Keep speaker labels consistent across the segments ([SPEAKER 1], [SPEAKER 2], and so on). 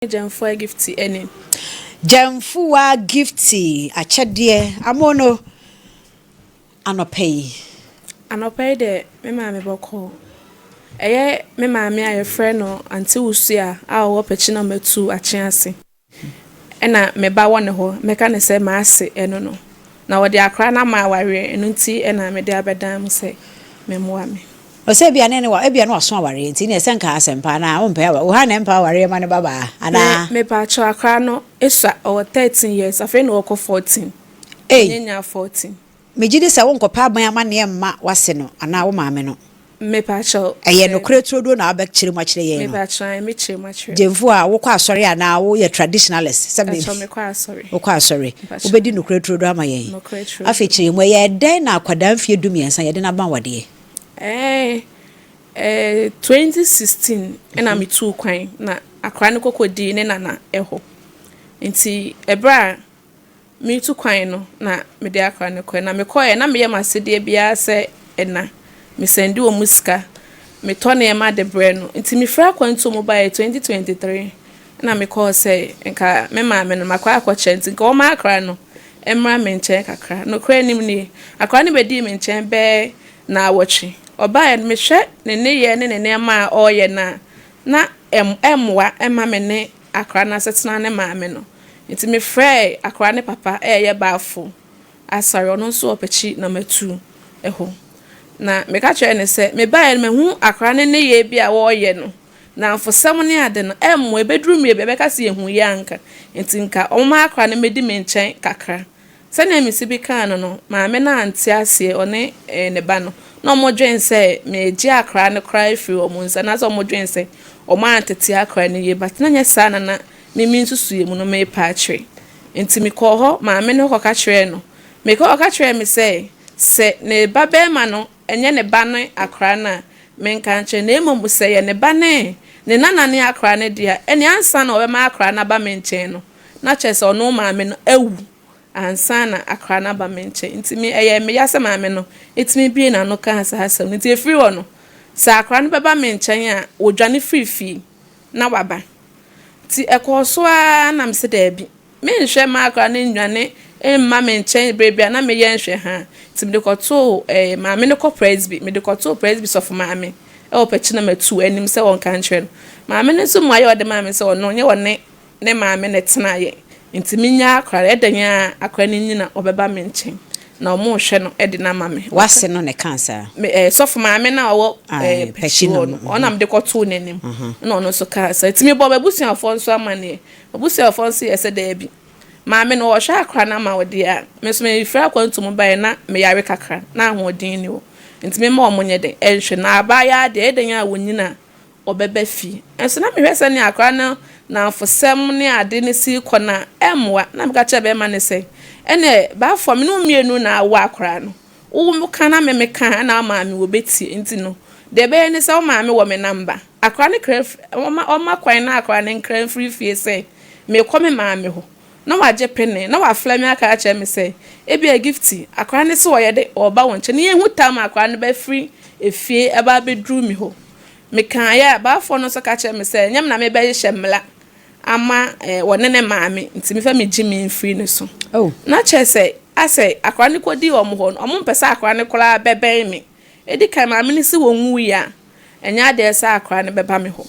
[SPEAKER 1] Jamfua gifty any.
[SPEAKER 2] Jamfua gifty a chadie amono anopay.
[SPEAKER 1] Anopay de me mammy boko. Eye me mammy a friend no until usia our pechina me 2 a chance. Ena me ba one ho meka say maase eno no. Na wo de akra na ma ware enu nti ena me de abedam say me moa me.
[SPEAKER 2] O se bia ne wa bia no aso aware nti ne se nka asempa na wo mpa wa wo ha ne mpa aware ma ne baba ana
[SPEAKER 1] me pa cho akra no esa o 13 years afi no ko 14 nyenya 14
[SPEAKER 2] me gidi se wo nkopa aban ama ne ma wase no ana wo maame no
[SPEAKER 1] me pa cho
[SPEAKER 2] eye no kretro do na abek chire ma chire ye no
[SPEAKER 1] me pa cho me chire ma chire
[SPEAKER 2] Jemfu a wo kwa asori ana wo ye traditionalist se me
[SPEAKER 1] cho me kwa asori
[SPEAKER 2] wo kwa asori wo bedi no kretro do ama ye afi chire mo ye den na akwadan fie dumiensa ye den na ban wade
[SPEAKER 1] 2016 ena me 2 kwan na akra ne kokodi ne nana eho nti ebra me 2 kwan no na me de akra ne kwan na me koye na me ye masede bia se ena me sendi o musika me tone e ma de bre no nti me fra kwanto mobile 2023 na me call say nka me ma me no makwa akwache nti nka o ma akra no emra me nche kakra no kra nim ni akra ne bedi me nche be na wochi oba en me hwe ne ye ne ma oye na emwa ema me ne akra na setena ne ma me no nti me frɛ akra ne papa ye baafo asare ono so opechi na matu eho na me ka kire ne se me ba en me hu akra ne ye bia wo ye no na mfosam ne ade no emwa ebeduru me be ka se ehu ye anka nti nka o ma akra ne medi me nchen kakra se na me sibi kan no ma me na ante ase one ne ba no no mo dwen se me ji akra ne cry free o mo nsa na so mo dwen se o ma antete akra ne ye but na nya sa na me nsusuye mu no me pa akire enti me ko ho ma me ne ko ka kire no me ko ka kire me se ne ba be ma no enye ne ba ne akra na me nka nche na emo mu se ye ne ba ne nana ne akra ne dia ene ansa na o be ma akra na ba me nche no na chese ono ma me no awu ansa na akra na ba me nche nti me me yase ma me no etimi bie na no ka hasam nti efiri wo no sa akra no be ba me nchen a odwane frifi na waba ti ekoso a na mse da bi me nhwe ma akra na nwane emma me nchen brebia na me ye nhwe ha ti me de koto ma me ne ko presby me de koto presby of ma me e opechi na matu anim se won kan hwe ma me ne so mu aye ode ma me se ono nye wone ne ma me ne tena ye nti minya akra edanya akra ni nyina obeba me nchen na omo hwe no ede na ma me
[SPEAKER 2] wase no ne cancer
[SPEAKER 1] me so for ma me na wo pechi no ona me de koto nanim na ono so cancer ti me bo babusia afo nso amane babusia afo nso yese da bi ma me no wo hwe akra na ma wode a me so me fira kwantu mo bai na me yare kakra na ahodin ni wo nti me ma omo nye de ehwe na abaya de edanya wonyina obeba fi enso na me hwese ne akra na afosem ne ade ne si kona emwa na me ka che be ma ne se ene ba fo me no mienu na awa akra no wo kana me ka na ma me wo beti nti no de be ne se wo ma me wo me namba akra ne kra o ma kwan na akra ne kra free fie se me ko me ma me ho na wa je pene na wa fla me aka che me se e bia gifty akra ne se wo ye de oba wonche ne ye hu tam akra ne ba free efie e ba be dru mi ho me kan ya ba fo no so ka che me se nyam na me be hye mla ama wone ne maame nti me fa me jimi free ne so na che se ase akra ne kodi o mo ho o mo mpesa akra ne kola beben me edi kan maame ne se wonwu ya enya de sa akra ne beba me ho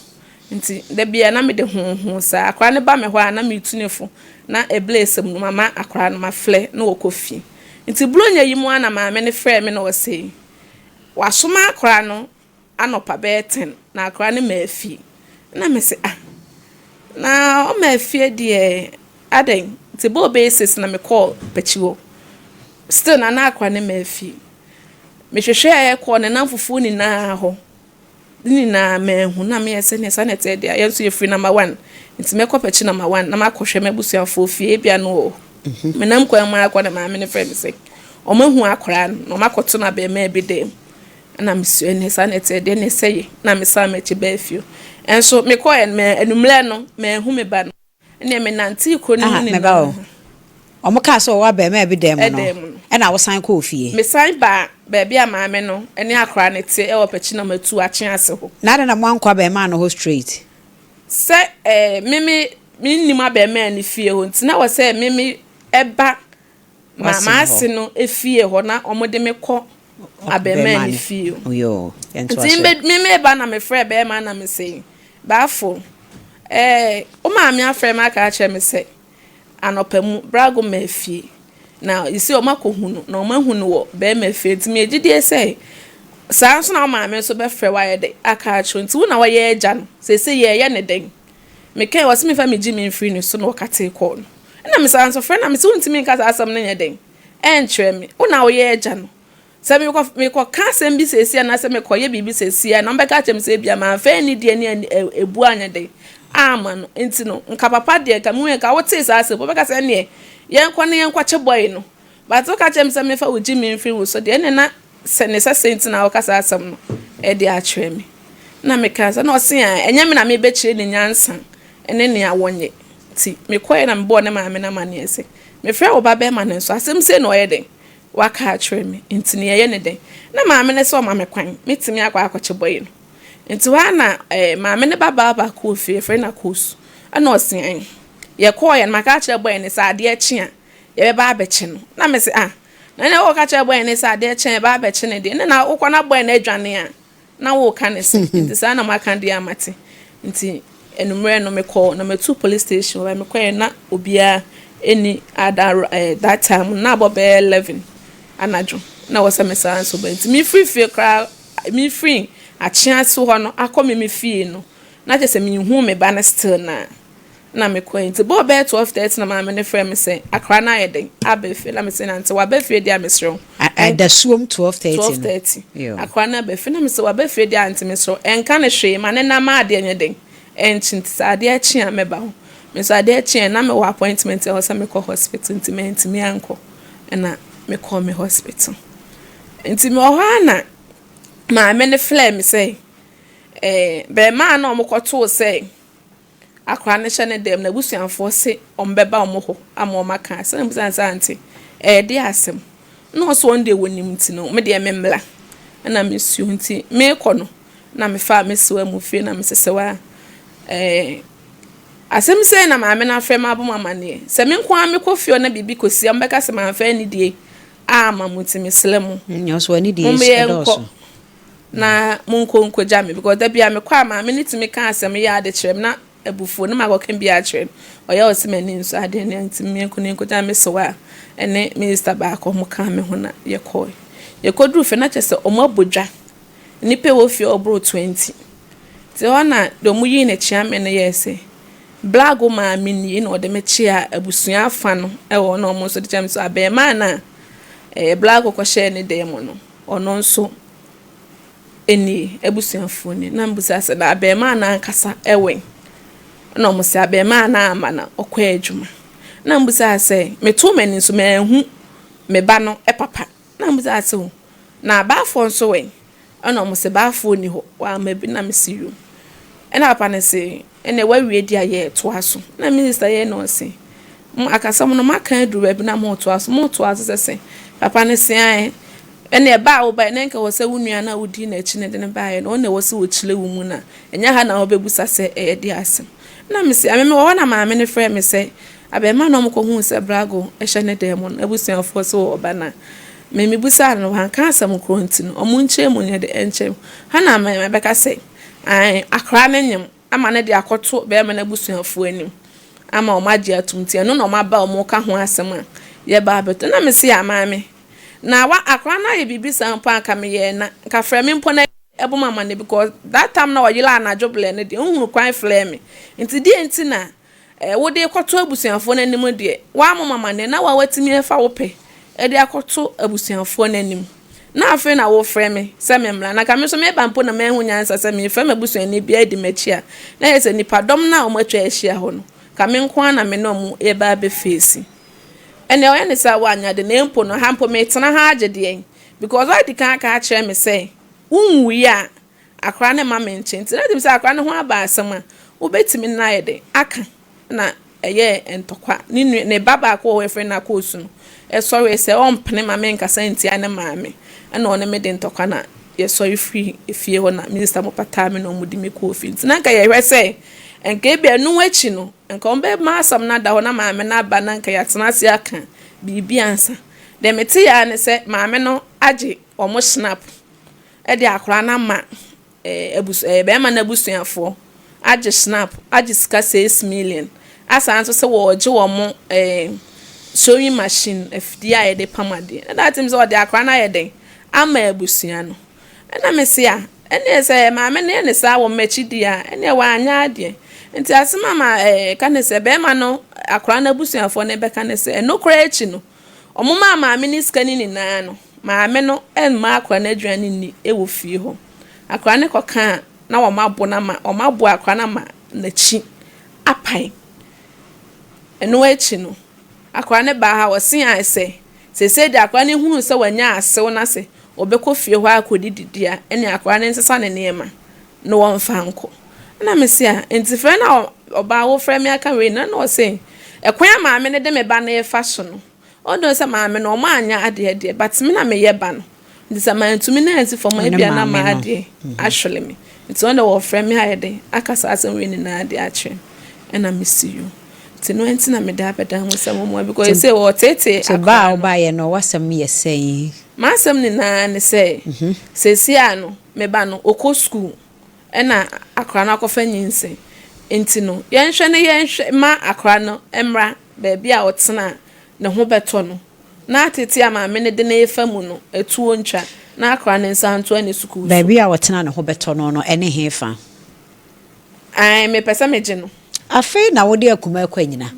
[SPEAKER 1] nti da bia na me de ho sa akra ne ba me ho na me tunefo na eblesem no mama akra no mafle na wokofi nti blonya yi mu ana maame ne frɛ me na wo se wasoma akra no anopa be 10 na akra ne maafi na me se na o maafi de aden ti bo basis na me call pechiwo still na akra ne maafi me hwehwe aye call ne namfufu ni na ho ni na mehu na me yese ne sanete de ayenso ye free number 1 nti me pechi number 1 na makohwe mabusuafo fie bia no me nam kwa ma akwa na ma me ne friend se o mahu akra no makoto na be ma bi dem na misue ne sanete de ne seye na me sa mechi ba afio enso me ko en me enumle no me hu me ba no ne me nanti ko ni
[SPEAKER 2] me ba o omo ka so wa ba ma bi dem no e na wo san ko ofie
[SPEAKER 1] me san ba bia ma me no ene akra ne te e wo pechi na matu ache ase ho
[SPEAKER 2] na na mo ankwa ba ma no ho straight
[SPEAKER 1] se mimi minni ma be me ni fie ho nti na wo se me eba mama ase no efie ho na omode me kɔ abema ni fie
[SPEAKER 2] yo
[SPEAKER 1] enti me ba na me frɛ be ma na me sei baafo o ma me afrɛ ma ka kyerɛ me sɛ anopamu brago ma fie na isi o makohunu na o mahunu wo be ma fie enti me gidie sɛ saa so na o ma me so be frɛ wa ye de aka kyerɛ enti wo na wo ye agya no sese ye ne den me kai wo se me fa me gi me free ni so na o kate call no na me san so frɛ na me se wontimi nka asam na ye den kyerɛ me wo na wo ye agya no se me ko ka sem bi sese na se me ko ye bibi sese na mbeka kyerɛ me se bia ma fa ni die ni ebu anya den ama no enti no nka papa de ka mu ka wo te saa se bo beka se ne yen ko ne yen kwa che boy no but wo ka kyerɛ me se me fa wo gi me free wo so de ne na se ne se senti na wo ka sa asam no de a kyerɛ me na me ka se na o se a enya me na me be kyerɛ ne nyansa ene ne awonye ti me koye na me bo ne ma me na ma ne ese me frɛ wo ba be ma ne so asem se no ye den waka kyerɛ me enti ne ye ne den na ma me ne so ma me kwan metimi akwa akɔkye boy no enti wa na ma me ne baba ko fie frɛ na kosu ana o se an ye koye na maka kyerɛ boy ne sa ade akyi a ye be ba abɛkye no na me se na ne wo ka kyerɛ boy ne sa ade akyi ba abɛkye ne de ne na wo kɔ na boy na adwane a na wo ka ne se enti sa na maka de amate enti enumere no me call na me to police station where me call na obia any other that time na about 11 anajo na was me san so but me free kra me free a chance ho no akọ me fie no na je se me hu me ba na still na me call nti bo be 12:30 na ma me ne frɛ me say akra na yeden abefe na me say na nti wa befe dia me sro
[SPEAKER 2] da suom
[SPEAKER 1] 12:30 akra na befe na me say wa befe dia anti me sro enka ne hwe ma ne na ma ade nyeden enchinti sade achi ameba ho me sade achi na me wa appointment e hosa me ko hospital nti me anko na me call me hospital nti me ho ana ma me ne flare me say be ma na o to say akwa ne hye ne dem na busuanfo se ombeba o mo ho ama o maka say busansa anti de asem no so on de wonim nti no me de me mla na me su nti me ko no na me fa me sewa mu fie na me sesewa asem say na ma me na frɛ ma boma mane se me nko am kofio na bibi kosi am beka se ma fa ni die ama mutimi slemu
[SPEAKER 2] nyoso ani die edoso
[SPEAKER 1] na munko ja me because da bia me kwa ma me nitimi ka asem ya ade kyerem na abufo na magoken bia kyerem oya osimani nso ade ne ntimi nko ja me sewa ene minister ba ko mo ka me ho na ye kodru fe na kyese omo abodwa nipa wo fie obro 20 ti ona do mu yi na chia me ne yese blago ma mini na ode me chia abusua afa no e wo na omo so de cham so abema na blago ko share ne dem no ono nso eni abusuafo ni na mbusa se na abema na nkasa ewen na omo se abema na ama na okwa adwuma na mbusa se meto mani nso me hu me ba no papa na mbusa se na abafo nso wen ana omo se bafo ni ho wa mabi na mesiru ena papa ne se ene wa wie dia ye to aso na minister ye no se akasa mo no maka aduru abi na mo to aso se papa ne se an ene ba wo ba ene nka wo se wunua na wudi na echi ne de ne ba ye no ne wo se wo chile wo mu na enya ha na wo bebusa se de asem na me se ameme wo na ma me ne frɛ me se abema no mo ko hu se brago ehye ne demon abusuafo se wo ba na me busa no han ka asem kro nti no omu nche mu nye de enche ha na me beka se ai akra ne nyem ama ne de akoto be me na abusuafo anim ama o maji atumti no no maba o mo ka ho asem a ye ba beto na me se ya maame na wa akra na ye bibisa mpa aka me ye na ka frɛ me mpo na ebo mama ne because that time na oyila na joble ne de nhunu kwan frɛ me nti die nti na wo de koto abusuafo na anim de wa mama ne na wa watimi efa wo pe e de akoto abusuafo na anim na afi na wo frɛ me se me mla na ka me so me ba mpo na me hu nyansa se me frɛ me abusuani bia di machi a na ye se nipa dom na o matwa ahia ho no ka me nko na me no mu e ba be face ene o ne sa wa anya de na mpo no ha mpo me tena ha agede because why di kan ka kyerɛ me se unwi a akra ne ma me nche nti na di se akra ne ho aba asem a wo betimi na ye de aka na eye entokwa ne baba ko we frɛ na ko su no sorry se on pene ma me nkasa nti ane ma me na one me de ntokwa na ye sorry free efie ho na minister mo pata me no mudi me ko fi nti na ka ye hwe se enke bia nu wachi no enka ombe ma asam na da ho na maame na aba na nka yatena ase aka bibi ansa de meti ya ne se maame no age omo snap e de akora na ma be ma na busuafo age snap age sika 6 million asa anso se wo oge wo mo sewing machine afidi a de pamade that means o de akora na ye den ama abusua no na me se a ene se maame ne ne sa wo machi dia ene wa anya ade nti asema ma ka ne se be ma no akora na busuafo ne be ka ne se no kora echi no omuma maame ni sika ni na no maame no en ma akora na aduane ni ewo fie ho akora ne koka na wo mabo na ma o mabo akora na ma na chi apai eno echi no akora ne ba ha wo se an se de akora ne hunu se wanya asew na se obekọ fie ho akodididia ene akora ne nsesa ne nema no won fa nko na me se a enti fre na oba wo fre me aka we na no se ekwan maame ne de me ba na ye fa so no odo se maame no ma anya ade but me na me ye ba no nti se man tumi na enti for my bia na ma ade actually me nti on wo fre me ayede aka sa asem we ni na ade ache ena me see you ti no enti na me da beda ho se mo because say wo tete
[SPEAKER 2] so ba ye no wasam ye say
[SPEAKER 1] masem ni na ne say sesi ano me ba no okọ school ena akra na akọfa nyinse enti no yenhwe ma akra no emra ba bia otena ne ho beto no na atete ama me ne de na efa mu no etuo ntwa na akra ne nsanto ani school
[SPEAKER 2] ba bia otena ne ho beto no ene hefa
[SPEAKER 1] ai me pesa meje no
[SPEAKER 2] afi na wo de akuma akwanyina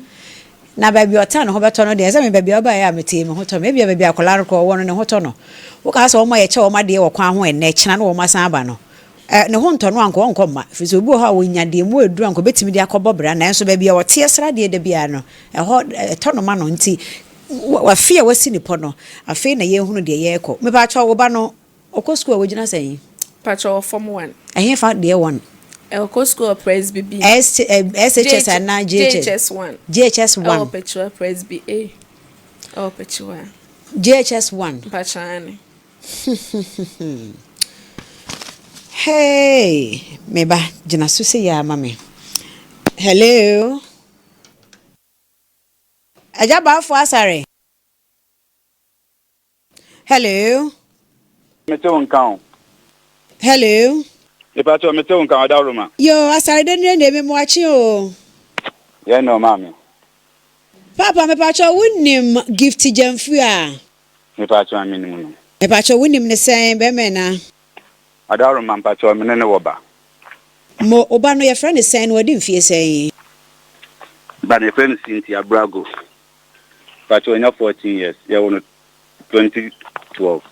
[SPEAKER 2] na ba bia otena ne ho beto no de ese me ba bia ba ya mete me ho to me bia ba bia akolar ko wo no ne ho to no wo ka so wo ma ye che wo ma de wo kwan ho enne kina na wo ma san aba no ne ho nto no anko onko ma fi so obi ho a wo nya de mu edu anko betimi de akobobra na enso ba bia wo tie sra de bia no ho to no ma no nti wa fia wasi ni pono afi na ye hunu de ye ko me ba cha wo ba no okọ school wo gina sai
[SPEAKER 1] pa cha form 1
[SPEAKER 2] ehia fa de 1
[SPEAKER 1] okọ school Presby B
[SPEAKER 2] SHS and
[SPEAKER 1] JHS 1
[SPEAKER 2] JHS 1
[SPEAKER 1] oh Petrol Presby A oh Petrol
[SPEAKER 2] JHS 1
[SPEAKER 1] pa cha ni
[SPEAKER 2] hey me ba gina so se ya mama hello aja ba fo asare hello
[SPEAKER 3] Meto nkan.
[SPEAKER 2] Hello.
[SPEAKER 3] Ipato meto nkan adaruma.
[SPEAKER 2] Yo, asare de ne me mo achi o.
[SPEAKER 3] Ye no mami.
[SPEAKER 2] Papa me pacho wunim gift jamfu a.
[SPEAKER 3] Ipato aminimu no.
[SPEAKER 2] Me pacho wunim ne sen be me na.
[SPEAKER 3] Adaruma pato amene ne woba.
[SPEAKER 2] Mo oba no ye friend sen no odi mfie sen.
[SPEAKER 3] Ba ne friend Cynthia Brago. Pato nya 14 years. Ye wono 2012.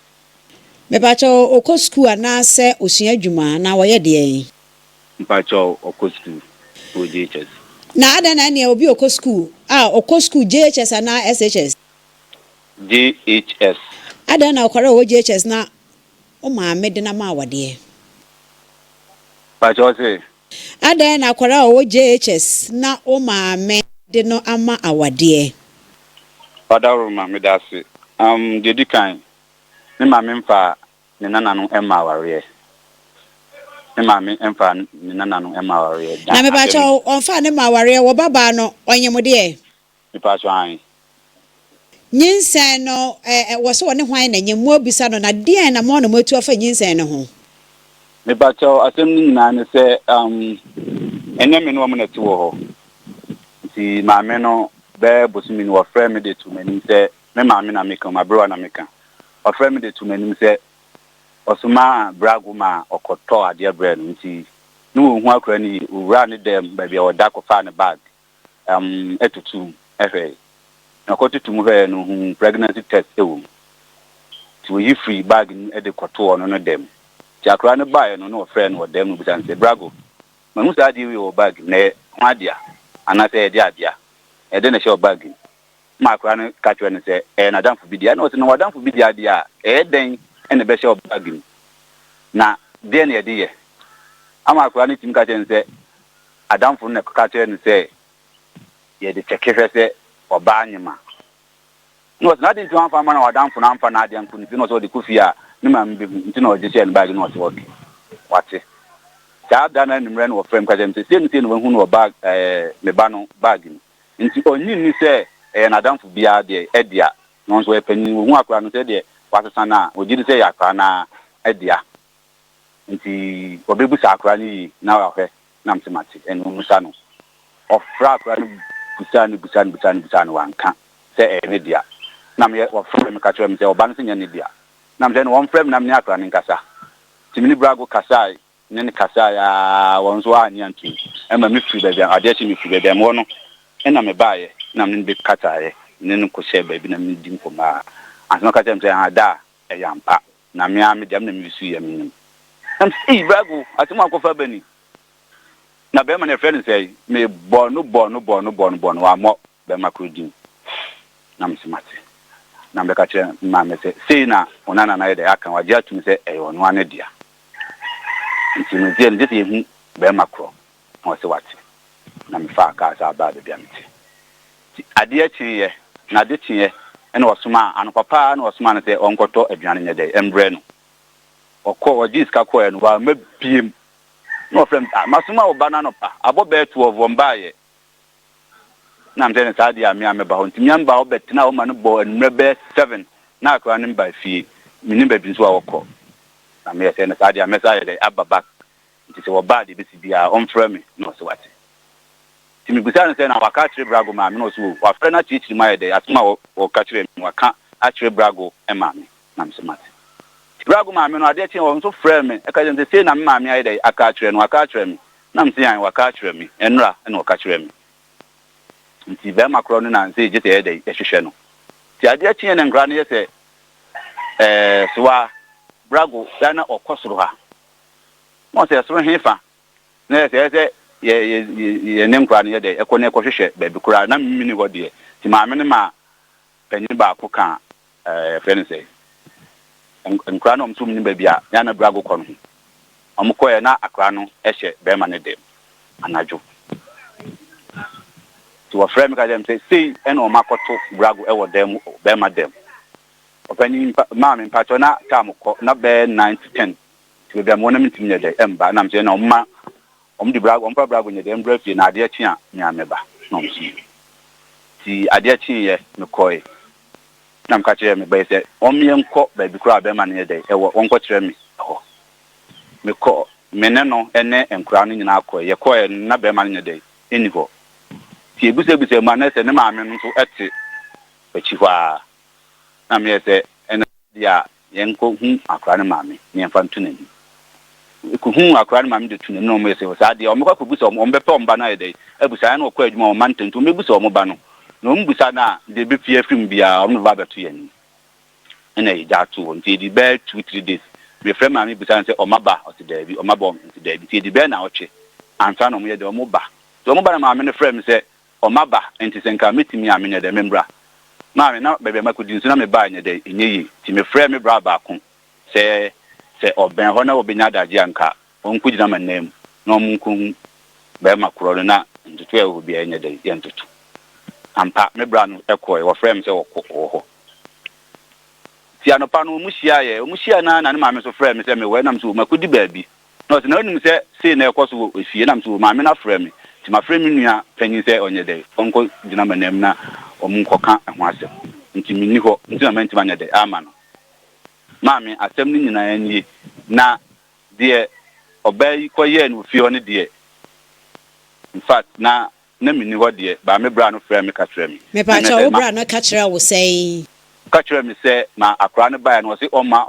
[SPEAKER 2] Me pacho okọ school na se osua adwuma na wo ye de yin.
[SPEAKER 3] Pato okọ school. OJHS.
[SPEAKER 2] Na ada na ne obi okọ school. Okọ school JHS na SHS.
[SPEAKER 3] JHS.
[SPEAKER 2] Ada na okwara OJHS na o ma me de na ma awade.
[SPEAKER 3] Pato se.
[SPEAKER 2] Ada na okwara OJHS na o ma me de no ama awade.
[SPEAKER 3] Adaruma me dase. Dedi kan. Ne mami mfa ne nana no emma ware. Ne mami mfa ne nana no emma ware.
[SPEAKER 2] Na me ba cha onfa ne ma ware wo baba no onyem de.
[SPEAKER 3] Me pa so an.
[SPEAKER 2] Nyinsen no wo so ne hwan na nyem mo bisa no na de na mo no matu afa nyinsen ne ho.
[SPEAKER 3] Me pa cha asem ni na ne se enye me no mo na ti wo ho. Ti mami no be bosumi no frɛ me de to mani se me mami na me kan ma bro na me kan. Offer me de to many say Osuma Brago ma okoto ade bre no nti no hu akra ni owura ne dem ba bia oda ko fa ne bag etutu ehwe na ko tutu mu hwe no hu pregnancy test ewo ti wo yi free bag ni e de koto no dem ti akra ne buy no no offer no dem no bi say Brago manu sa di wi o bag na ho adia ana say e di adia e de na show bag ma akra no ka twa ne say na damfo bidia na o se no wadamfo bidia dia den ene be show bag na de na ye de ye ama akra no tim ka twa ne say adamfo no ka twa ne say ye de chekefe say oba anyima no na de twa fa ma na wadamfo na amfa na ade anku ni no so de kufia ni ma mbe nti na o je share bag no so work wate Sada na nimre no frame ka dem say no hu no bag me ba no bag ni nti onyi ni say na damfo bia de edia no so epani hu akra no say de wasesa na ogidi say yakra na edia nti obebusa akra ni na wahwe na mtemati enu musa no ofra akra no busa no wanka say ne dia na me ofra me ka kire me say oba no nya ne dia na me say no won frame na me akra ni nkasa timini brago kasai ne kasa ya wonzo anya ntu ema me free baby ade chi me free baby mo no ena me baaye na me be kata ye ne ko she baby na me dim ko ma asma ka tem say ada e yampa na me am dem na me su ye me am see brago atuma ko fa bani na be ma ne friend say me bonu wa mo be ma krodin na me simate na me ka che ma me say na onana na ye de aka wa dia tumi say e ono ane dia nti no die ndete hu be makro o se wate na me fa ka sa ba be amti ade achiye na de chiye ene osuma anu papa na osuma na te onkoto aduane nyede embre no okọ odi ska ko enu wa mabiem no friend masuma oba na no pa abo be to of ombaye na mtene sa dia me ameba ho ntimi amba obetina o ma no bo enre be 7 na akra ne mba fie mini ba bi so awokọ na me say na sa dia message dey ababa nti se wo ba de bisi bia on frame me no so wate timi gusa na say na waka kire brago ma me no so wa frɛ na chichiri ma dey atuma wo ka kire me waka a kire brago e ma me na me se mate brago ma me no ade tie wo so frɛ me e ka je say na me ma me ayi dey aka kire no waka kire me na me se yan waka kire me enra e no waka kire me nti be makro no na say jete e dey e hwehwɛ no ti ade tie na ngra no ye say soa brago dana okosoro ha mo se soro hefa na se ye nem kra ne de ekone ekohwehwe ba bi kra na mimi ni hode ti ma me ne ma panyin ba ko ka friend say nkra no mtum ni ba bia ya na brago ko no omko ye na akra no ehye be ma ne dem anajo ti wo frame ka dem say eno makoto brago e wo dem be ma dem opani ma me pacho na tamko na be 9 to 10 ti be mo na mitim nye de emba na mse na omma omdi brago ompa brago nye de embra fi na ade achi a nya meba no msi ti ade achi ye me koy na mka kire me be se omye nko ba bi kura be ma ne de e wo onko kire me ho me ko mene no ene enkura no nyina akoy ye koy na be ma ne de eni ho ti ebuse ma na se ne ma me no so ete echi hwa na me se ene dia yenko hu akra ne ma me ne mfa ntuna ni ku hu akra ne ma me de tuna no me se sa dia o me kwa kubusa o mbe pe omba na ye de ebusa na okwa adwuma o mantentu me busa o mo ba no no mbusa na de be fie film bia o me ba beto ye ni ena ye ja to nti di be 2-3 days me frɛ ma me busa se o maba o ti da bi o maba o ti da bi ti di be na oche ansa no mo ye de o mo ba to mo ba na ma me ne frɛ me se o maba enti se nka metimi a me ne de membra na me na bebe makudi nso na me ba anya de enyeyi ti me frɛ me bra ba ko se oben ho na obenya daje anka onku gina manem na omunku be makuro na ntutu e obi anya de ye ntutu ampa me bra no ekoi wo frɛ me se wo ho ti anopa no muhia na ne ma me so frɛ me se me we na me so makudi baabi no se na onim se na ekoso ofie na me so ma me na frɛ me ti ma frɛ me nua panyin se onye de onko gina manem na omunkoka ho asem nti minni ho nti na menti manya de ama no maame asem ni nyina ani na de obey koye no fie oni de in fact na minni ho de ba me bra no frɛ me ka frɛ me
[SPEAKER 2] me pa cha wo bra no ka kyerɛ wo sei
[SPEAKER 3] ka kyerɛ me se na akra no bae no se oma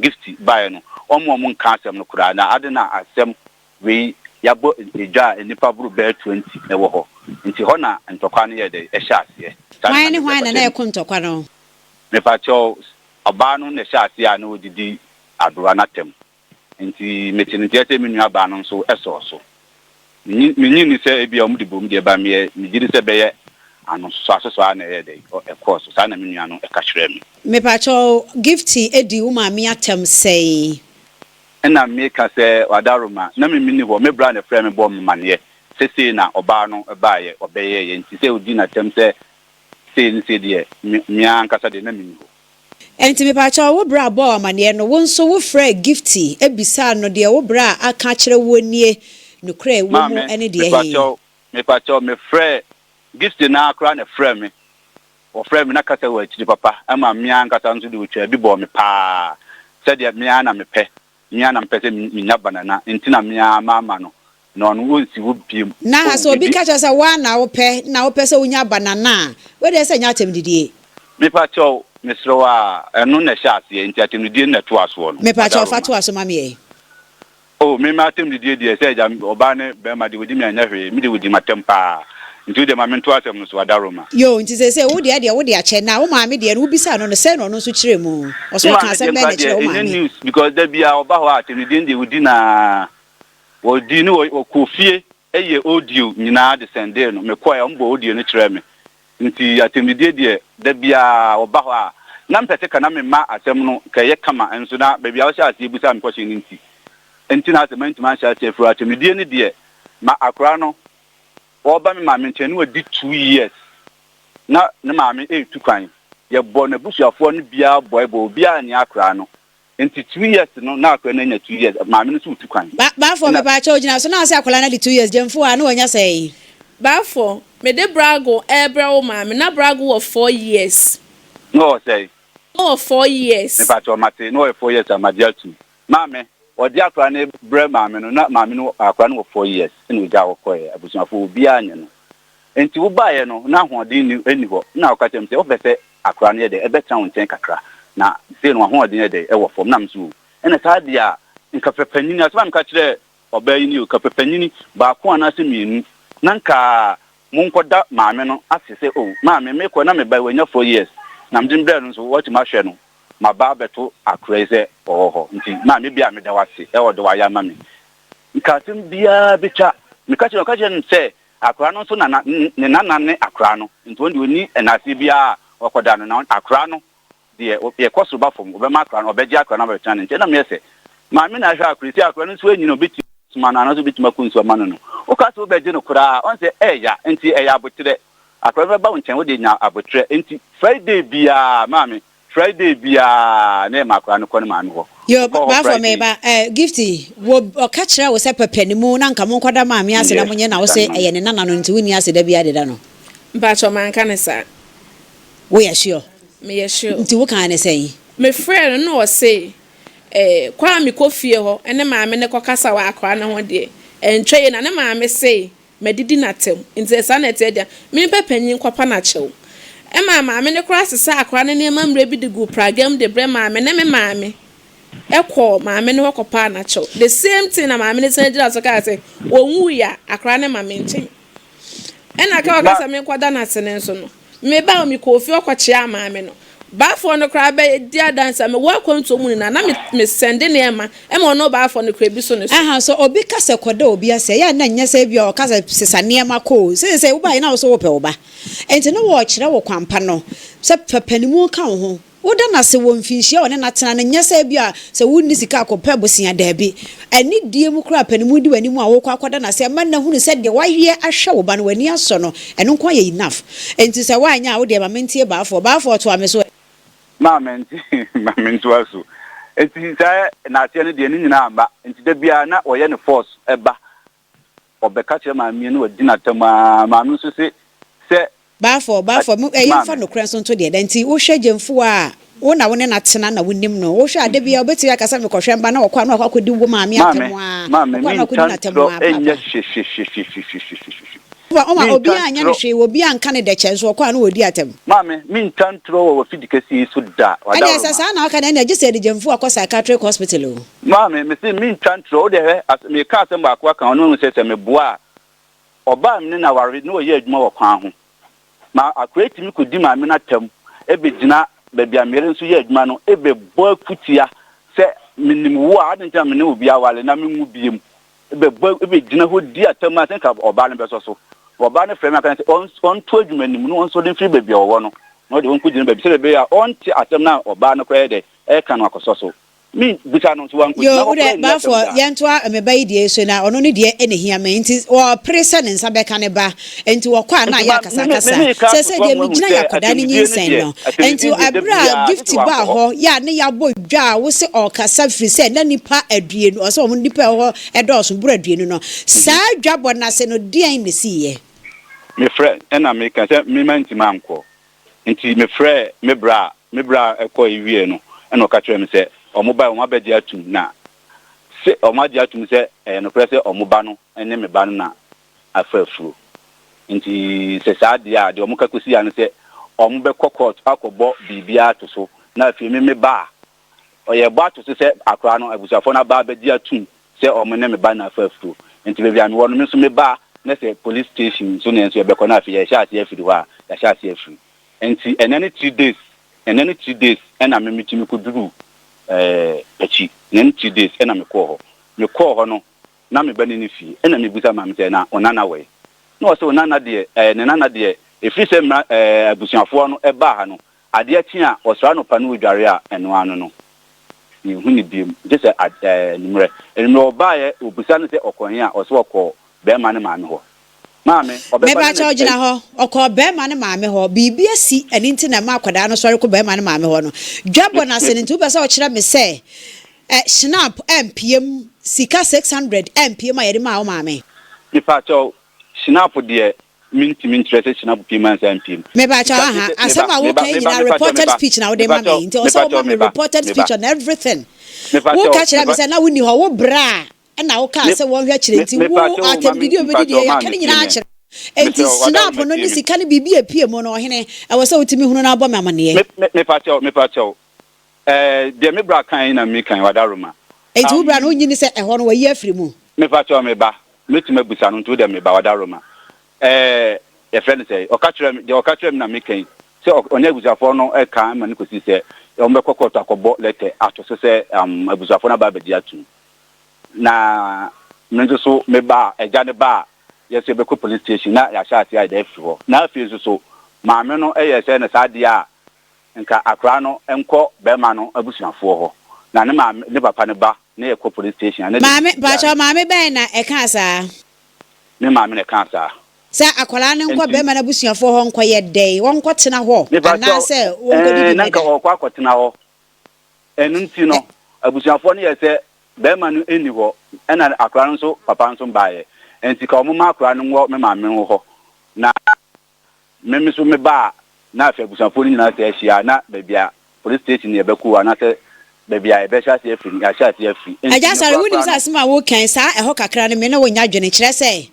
[SPEAKER 3] gift bae no omo nka asem no kura na ade na asem we yabo eja enipa buru be 20 e wo ho nti ho na ntokwa no ye de e hya ase
[SPEAKER 2] hwan na e ko ntokwa no
[SPEAKER 3] me pa cho oba no na hya ase a na odidi adora na tem nti metinti ese me nua ba no so eso so minyi ni se ebia omdi bom de ba me gidi se be ye anu so asoso a na ye de e course so na me nua no e ka kyerɛ
[SPEAKER 2] me pa cho gifty edi wo ma me atem sei
[SPEAKER 3] ena me ka se wadaroma na me minni ho me bra na frɛ me bom mane sese na oba no baaye obeye ye nti se odi na tem se se de me ankasa de na minni ho
[SPEAKER 2] enti me pa cha wo bra bo amane no wo nso wo fra gifty ebisa no de wo bra aka kire wo nie no kra wo mu ene de he
[SPEAKER 3] me pa cha me fra gifty na akra na fra me o fra me na kasa wa chiri papa ama mia nkasa nso de utwa bi bo me pa se de mia na me pe mia na mpese mi nya banana enti na mia mama no no no wonsi wo biem
[SPEAKER 2] na so obi ka cha sa wa na wo pe se unya banana we de se nya atem didie
[SPEAKER 3] me pa cha Mr. enu na shasi enti atemdie na to aso no
[SPEAKER 2] me pa cha fa to aso ma me
[SPEAKER 3] oh me ma atemdie die se ja oba ne be ma de wodi me anya hwe me de wodi matem pa nti de ma me to asem no so adaroma
[SPEAKER 2] yo nti se wo de wo de ache na wo ma me de no bisa no se no so kire mu o so ka se me na kire wo ma me
[SPEAKER 3] news because there be oba ho atemdie de wodi na wodi no okofie eye audio nyina de sende no me koya mbo audio no kire me nti atemdie de bia oba ho a na mpete kana me ma asem no kaye kama enso na bia wo sha ase busa me kwhye nti na asem nti man sha ase fru atemdie ne de ma akra no oba me ma me nche no di 2 years na ma me etu kwan ye bo na busuafo no bia boy bo bia ni akra no nti 2 years no na akra na nya 2 years ma me no so tu kwan
[SPEAKER 2] ba for me ba cha ogina so na ase akola na di 2 years jemfu a na wonya sei
[SPEAKER 1] ba for me de brago ebra ma me na brago of 4 years
[SPEAKER 3] no say
[SPEAKER 1] no 4 years
[SPEAKER 3] me pa to mate no 4 years amadia tu ma me odi akra na bre ma me no na ma me no akra no 4 years ene oja wokoye abusuafo obi anya no enti wo baaye no na hoodin ni eni ho na okatem se wo pese akra na ye de ebetra wonten kakra na se no hoodin ye de e wo fom na mso ene ta dia nka pepanyini asema nka kire obayi ni o ka pepanyini ba ko anase mienu na nka monkoda ma me no asese o ma me ko na me ba wanya 4 years na mdim bre no so what ma hwe no ma ba beto akra ze oho nti ma me bia me da wase e wo do wa ya ma me nkatim bia bicha me ka che nse akra no so na ne akra no nti won de oni enase bia okoda no na akra no de ye koso ba fom obe ma akra no obe ji akra no be tane nti na me se ma me na hwe akra ti akra no so enyi no beti mana na so beti makunso ma no o ka so be ji no kura on se eya nti eya abotre akra be ba wonchen wo de nya abotre nti Friday bia mami Friday bia na ma akra no ko no ma no ho
[SPEAKER 2] yo ba for me ba gifty wo o ka kira wo se pepanimu na nka mon koda ma me ase na munye na wo se eye ne nana no nti woni ase da bia de da no
[SPEAKER 1] ba cho man kan sa
[SPEAKER 2] wo ya sure
[SPEAKER 1] me ya sure
[SPEAKER 2] nti wo kan ne sei
[SPEAKER 1] me friend no o say kwa mi ko fie ho ene ma me ne ko kasa wa akra na ho de entwe na ne ma me say medidi natem nti esa na ete dia me pepanyin kwapa na chew ma me ne kura sesa akra ne ne mamre bi de gu program de bre ma me ne me ma me ekọ ma me ne hokopa na chew the same thing na ma me ne san jira so ka say onwu ya akra ne ma me nchen ena ka wakasa me kwada na sene nso no me ba mi ko fi okoche ama me no ba for no kra be dia dancer me wa kwanto mu na me send ne ema no ba for no kra bi so no
[SPEAKER 2] so obi kase koda obi ase ya na nya se bia o kase sesa ne ema ko se wo ba ina wo so wo pe wo ba enti no wo kire wo kwampa no se pepanimu ka wo ho wo da na se wo mfinhia one na tena ne nya se bia se wo ni sika akopɛ bosia da bi ani die mu kra panimu di wani mu a wo kwa kwada na se ma na hunu se de wahwe ahwe wo ba no wani aso no eno nko ye enough enti se wa anya wo de ma mentie ba afo to ame so
[SPEAKER 3] mamenti aso enti sai na ate ne de ni nyina amba enti da bia na oye ne force eba obeka kire ma mi ne wadi na tama ma no so se
[SPEAKER 2] ba for mu fa no kran so to de enti wo hwe gemfu a wo na wo ne na tena na wonim no wo hwe ade bia obeti akasa me kohwe mba na okwa na akodi wo ma mi atemu a okwa na akodi na temu a Oma obi anya no hwe obi anka ne de kyenso okwa na odi atem
[SPEAKER 3] mame min tantro wo fidikasi so da
[SPEAKER 2] wada anya sasa na aka na gise de gemfu akwa psychiatric hospital o
[SPEAKER 3] mame me say min tantro de he me ka asem ba akwa kan no se me boa oba me na ware no ye adwuma wo kwan ho ma akreti mi kodi ma me na tem ebegina baby amere nso ye adwuma no ebe bo akutia se minimu wo ade ntia me ne obi awale na me mu biem ebe gina ho di atem ma senka oba ne beso so oba ne frame aka on to adwuma nimu no on so den free baby owo no no de won ku gina baby se baby ya on ti atem na oba ne ko ye de e kan akoso so me busano to one
[SPEAKER 2] yo ba for yanto a me ba idie so na ono ne de ene hia me nti o presa ne nsa beka ne ba enti wo kwa na ya kasa se de me gina ya koda ne nyinsen no enti abra gift ba ho ya ne ya bo dwa wo se o kasa firi se na nipa adue no o se o nipa ho edoso buru adue no sa dwabo na se no dian ne siye
[SPEAKER 3] me friend na me ka se me manti manko enti me friend me bra ekọ iwie no na o ka kire me se omuba o abedi atum na se o ma di atum se no prese omuba no ene me ba no na afafuro nti se saade a de omuka kosi ya no se omube court akọbọ bibia to so na afi me ba oye ba to so se akra no abusafo na ba abedi atum se omune me ba na afafuro nti be bia me wono me so me ba na se police station so na enso e be ko na afi ya sha ase afiri ho a ya sha ase afiri nti enene 3 days ena me mitimi kuduru echi nen 2 days ena me call ho no na me bani ni fi ena me busa ma me say na onana we no so onana de ne nana de Afisem abusuafo no e ba ha no ade achi a osra no pa no odware a eno anu no ni hu ni biem just nimre oba ye obusa no se okonye a oso okọ be ma ne ma ne ho maame
[SPEAKER 2] me ba cha ogina ho okọ be ma ne maame ho bibi asi ani nti na ma akwada no sori ko be ma ne maame ho no dwabo na se nti ubesa o kira me se snap mpm sika 600 mpm a yede ma o maame
[SPEAKER 3] mi pa cha snap de minti interest snap pm mpm
[SPEAKER 2] me ba cha ha asema wo kan ina reported speech na wo de ma me nti o so ma me reported speech on everything wo ka kira me se na wo ni ho wo bra na wo ka se wo hwa kire nti wo atebidi obedi ya kan nyina akire enti snap no ni sika ni bibi apie mo no Ohene e wo se wotimi hunu na abọ me amane
[SPEAKER 3] me pa cha de me bra kan na me kan wadaroma
[SPEAKER 2] enti wo bra no nyini se e ho no wayi afiri mu
[SPEAKER 3] me pa cha me ba metima busa no nto de me ba wadaroma your friend say o ka kire me na me kan se onya busafo no e kan ma ni kosi se o me kokota akọbọ lete ato se abusafo na ba bedi atu na menzo so me ba eja ne ba yes be ko police station na ya sha ati ai da firi ho na afi so maame no eye se na saade a nka akra no enko be ma no abusuafo ho na ne maame ne papa ne ba na ye ko police station na
[SPEAKER 2] maame ba cha maame ben na e kan sa
[SPEAKER 3] ne maame ne kan sa
[SPEAKER 2] sa akwala ne nko be ma na abusuafo ho nko ye dey won ko tena ho na se won ko di
[SPEAKER 3] na nka ho kwa kwatena ho enunti no abusuafo ne ye se be ma no eni ho ena akra no so papa nso baaye enti ka omo ma akra no wo me maame ho na me so me ba na afa abusuafo ni nyina se ahia na bebia police station ye beku ana se bebia e be sha se afiri ya sha se afiri
[SPEAKER 2] aja sare woni sa sima wo kan sa e ho kakra no me na wonya dwene kire se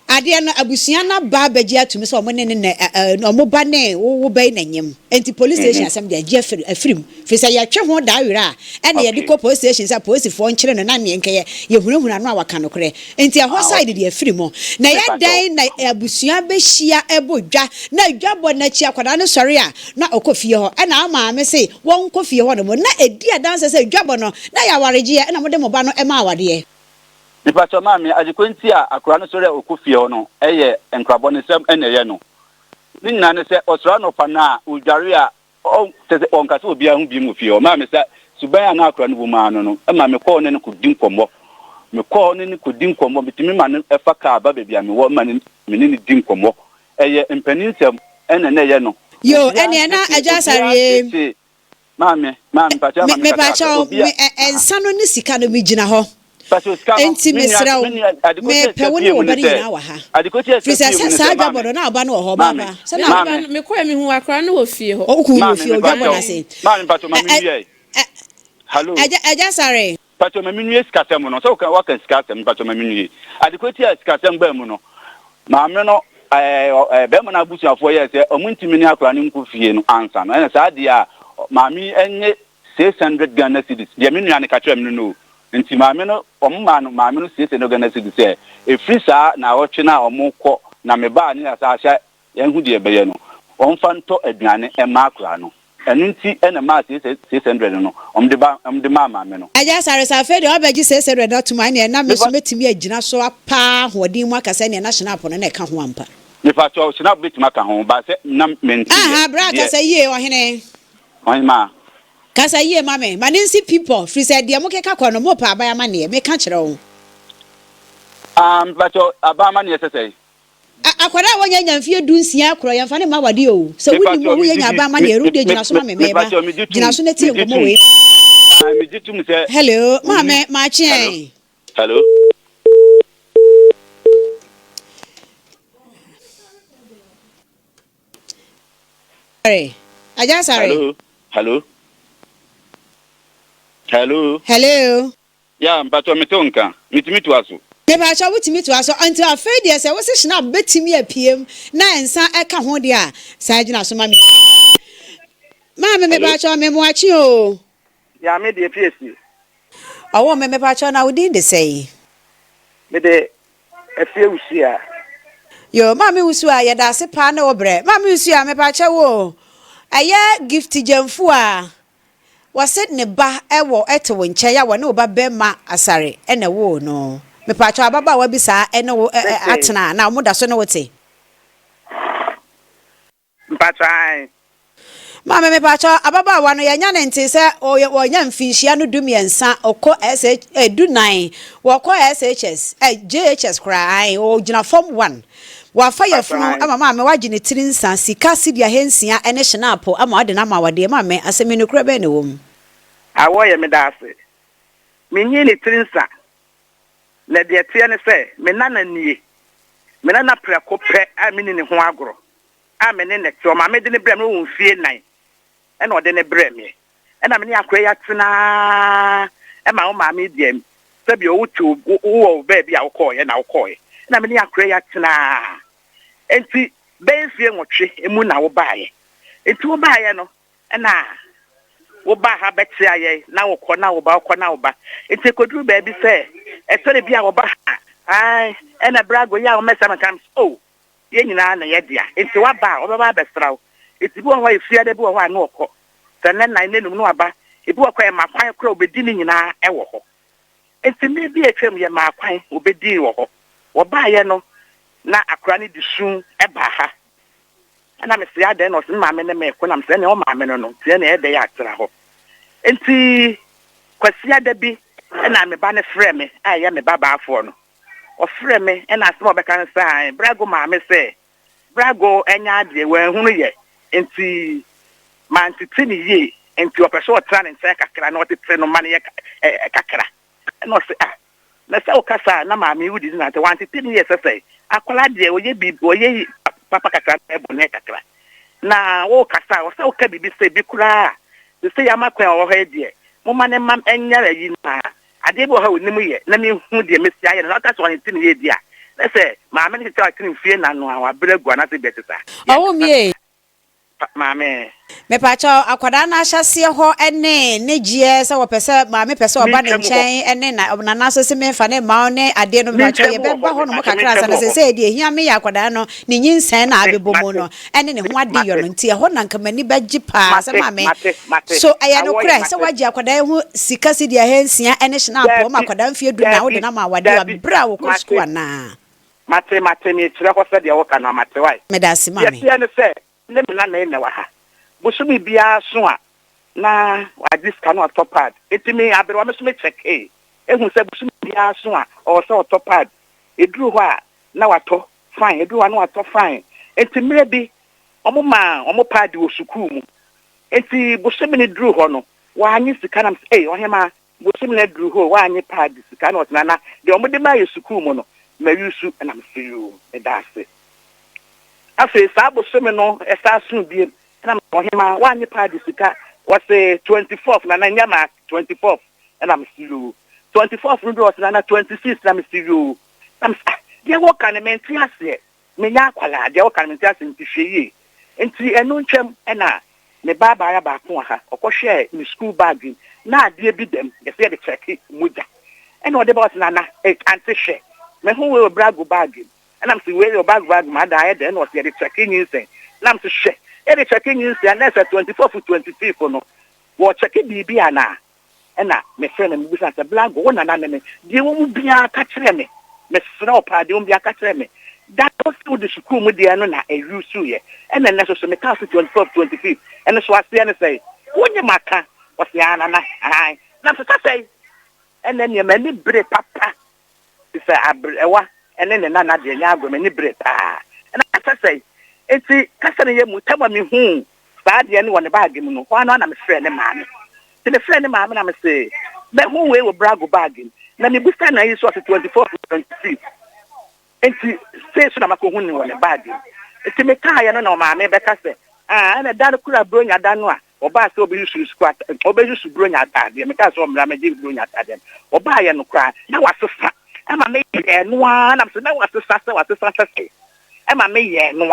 [SPEAKER 2] ade na abusua na ba bagia tumi so omo ne na omo ba ne wo ba na nyem enti police station asem de agia afirim fi say ya twe ho da wira e na ye de ko police station sa police fo nkire no na me nke ye hunahuna no awaka no kure enti a ho side de afirim na ya dan na abusua be hia ebodwa na dwabo na chi akwada no sori a na okofie ho e na ama me say won kofie ho no mo na edi adanse say dwabo no na ya waregie e na mo de mo ba no e ma awade
[SPEAKER 3] nipa cho maame ajikwenti a akura no sori okufie ho no eye enkrabo ne sem eneye no ni nyina ne se osra no pa na udware a tese onka se obi ahu bi mu fie ho maame se suban na akura no bu ma no maame ko ne ko din komo me ko ne ko din komo bitimi ma ne efa ka ba bebia me wo ma ne ni din komo eye empanin sem ene ne ye no
[SPEAKER 2] yo ene na aja sare
[SPEAKER 3] maame pacha
[SPEAKER 2] me pacha ensa no ni sika no mi gina ho enti mesra me pewoni wo bari nyina wa ha frisa sa dwabo na oba no ho baba se na
[SPEAKER 1] me ko mi hu akra no wo fie ho
[SPEAKER 2] o ku wo fie o dwabo na se
[SPEAKER 3] maame pacha ma mi wie hello
[SPEAKER 2] aja sare
[SPEAKER 3] pacha ma mi wie skasem no so ka waka skasem pacha ma mi wie adikoti skasem ba mu no maame no be mo na busuafo ye se omuntimi ni akra ni nku fie no ansa no ena sa dia maame enye 600 Ghana cedis dia mi nua ne ka twem no nti maame no omma no maame no 600 Ghana cedis se efrisa na wotwe na omukọ na me ba ni asa ahya yenhu de beye no omfa nto aduane ema akra no enu nti ena ma 600 no omde ma maame no
[SPEAKER 2] aja sare sa fe de obaji 600 na tuma ne na me so metimi agina so apa hodin mu akasa ne national po no na ka ho ampa
[SPEAKER 3] me fa cho sina betima ka ho ba se na menti
[SPEAKER 2] aha bra ka sa yie Ohene
[SPEAKER 3] ma
[SPEAKER 2] Kasa ye mame, manensi people, free said the Amokeka kono mo pa ba mane, me ka kire wo.
[SPEAKER 3] But Abama yesterday.
[SPEAKER 2] Akwara wonya nyamfie dunsia akro yamfa ne ma wade o. Se wuni mo wo yenya ba mane eru de gina so ma me meba. Gina so ne tie nkomo we. Hello, mame, ma chien.
[SPEAKER 3] Hello.
[SPEAKER 2] Sorry. Aja sorry.
[SPEAKER 3] Hello. Hello.
[SPEAKER 2] Hello.
[SPEAKER 3] Yeah, but metonka. Mitimitu aso.
[SPEAKER 2] Me ba cha wutimi to aso until afraid dey say wo se hina betimi apiem na ensa eka ho de a sa gina so ma me. Me ba cha me mo achi o.
[SPEAKER 4] Ya me de PSC.
[SPEAKER 2] Owo me ba cha na wudi de say.
[SPEAKER 4] Me de efie usia.
[SPEAKER 2] Yo mama usu a yeda se pa na obre. Mama usu a me ba cha wo. Aya gift jamfu a waset ne ba ewo eto nche ya wo ne oba bema asare ene wo no. Me pa cha baba wa bi sa ene wo atena na omuda so ne wote.
[SPEAKER 4] Mpatrai.
[SPEAKER 2] Mama me pa cha ababa wa no ya nya ne nte se o nya mfinhia no dumiensa okọ SH du 9 wo kọ SHS JHS kra o gina form 1 wa fire funu ama mama waji ne tirinsa sika sidia hensia ene shinapo ama ade na ma wade mama asemi no kra be ne wom
[SPEAKER 4] Awo ye me da ase. Me nyi ne tirinsa. Na de tie ne se me nana nie. Me nana preko pe a me ne ho agoro. A me ne to ma me de ne brem no wonfie nan. E na ode ne brem ye. E na me ne akwa ya tena e ma o ma me diem. Se bi o wutu wo ba bi a wo koye na wo koye. E na me ne akwa ya tena. Enti be fie nwotwe emu na wo baaye. Enti wo baaye no e na wo ba ha beti aye na wo kọ na wo ba enti koduru ba bi se e sore bi a wo ba ai e na brago ya o mesa makam oh ye nyina na ye dia enti wa ba wo ba besrawo enti bi wo ho ifia de bi wo ho anu okọ sene na ne num no aba e bi wo kọ e makwan kro obedi ni nyina e wo ho enti me bi etwem ye makwan obedi wo ho wo ba ye no na akra ni disun e ba ha ana me se ade no se ma me ne me ko na me se ne o ma me no tie na e de ya atra ho enti kwasi ade bi na me ba ne frɛ me aye me baba afo no o frɛ me na asem obeka nsa brago ma me se brago enya ade we hunu ye enti man titini ye enti o pese o tra ne nsa kakra na o titire no mane ye kakra na o se na se o kasa na ma me wudi na te wan titini ye se akola de o ye bi o ye papa kakra e bo ne kakra na wo kasa o se o ka bibi se bi kura de se ya makwa o ha de mo mane mam enyara yi na ade bi o ha onimu ye na me hu de mesia ye na kasa won tin ye dia na se ma me ni twa tin fie na no awa bregu na se betisa
[SPEAKER 2] owo mie
[SPEAKER 4] Mame.
[SPEAKER 2] Me pacho akwada na ahyase ho ene ne gie se wo pese ma me pese oba ne nchen ene na na so se me fa ne ma ne ade no me pacho ye be ba ho no mo kakra sa na se die hia me ya akwada no ne nyinsen na abebomo no ene ne ho ade yo no ntie ho na nka mani baji pa se ma me so aya no kra se waji akwada hu sika si dia hensia ene hina po ma akwada mfie du na wo de na ma wade wa bra wo ko school na
[SPEAKER 4] mate me tira ko se dia wo kana mate wai
[SPEAKER 2] me da si ma me
[SPEAKER 4] ye ne se ne me na wa ha busumi bia so a na wa diska no topad etimi abere wa me so me check ehun se busumi bia so a o se topad eduru ho a na wa to fine eduru ho na wa to fine etimire bi omo pad wo sukuu mu eti busumi ne duru ho no wa anyi sika na ohema busumi ne duru ho wa anyi pad sika na otana na de omo de ma ye sukuu mu no ma yusu na me fiu e da se afi sabo seme no esa sun bi na ohima wanye party sika was 24th na nyama 24th na msilu 24th ndo was na 26th na msilu na dia wo kan menti ase menya akwala dia wo kan menti ase ntihwe enti enu ntwem na me baba ya ba ko ha okohwe ni school bag na ade bi dem yese de check muja ena ode boss na antihwe me hu we brago bag and I'm saying, where bag, my diet, then was the checking in saying, Lam to share. Any checking in saying, that's 24 to 23 for no. What checking BB ana. And now, my friend and business a black one and another. You won't be a catcher me. Miss Snowpa, don't be a catcher me. That was to the school with the anona a use you, and then necessarily cast 24 25. And that's what I say, when you matter, Osiana na ai na so say ene ne mani bre papa se abrewa ene ne nana de nya agro mani bre pa na say enti kasa ne yemu tama mi hu saa de ne wona bag mu no ho na me frɛ ne maame te ne frɛ ne maame na me say me hu we wo brago bag na me busta na yi so 24 26 enti say so na makohu ne wona bag enti me ka ya no na maame be ka say na dan kura bronya dan no a oba se obi yusu squat obi yusu bronya atade me ka so mra me di bronya atade oba ye no kura na wasesa ama me ye no na me na wasesa se ama me ye no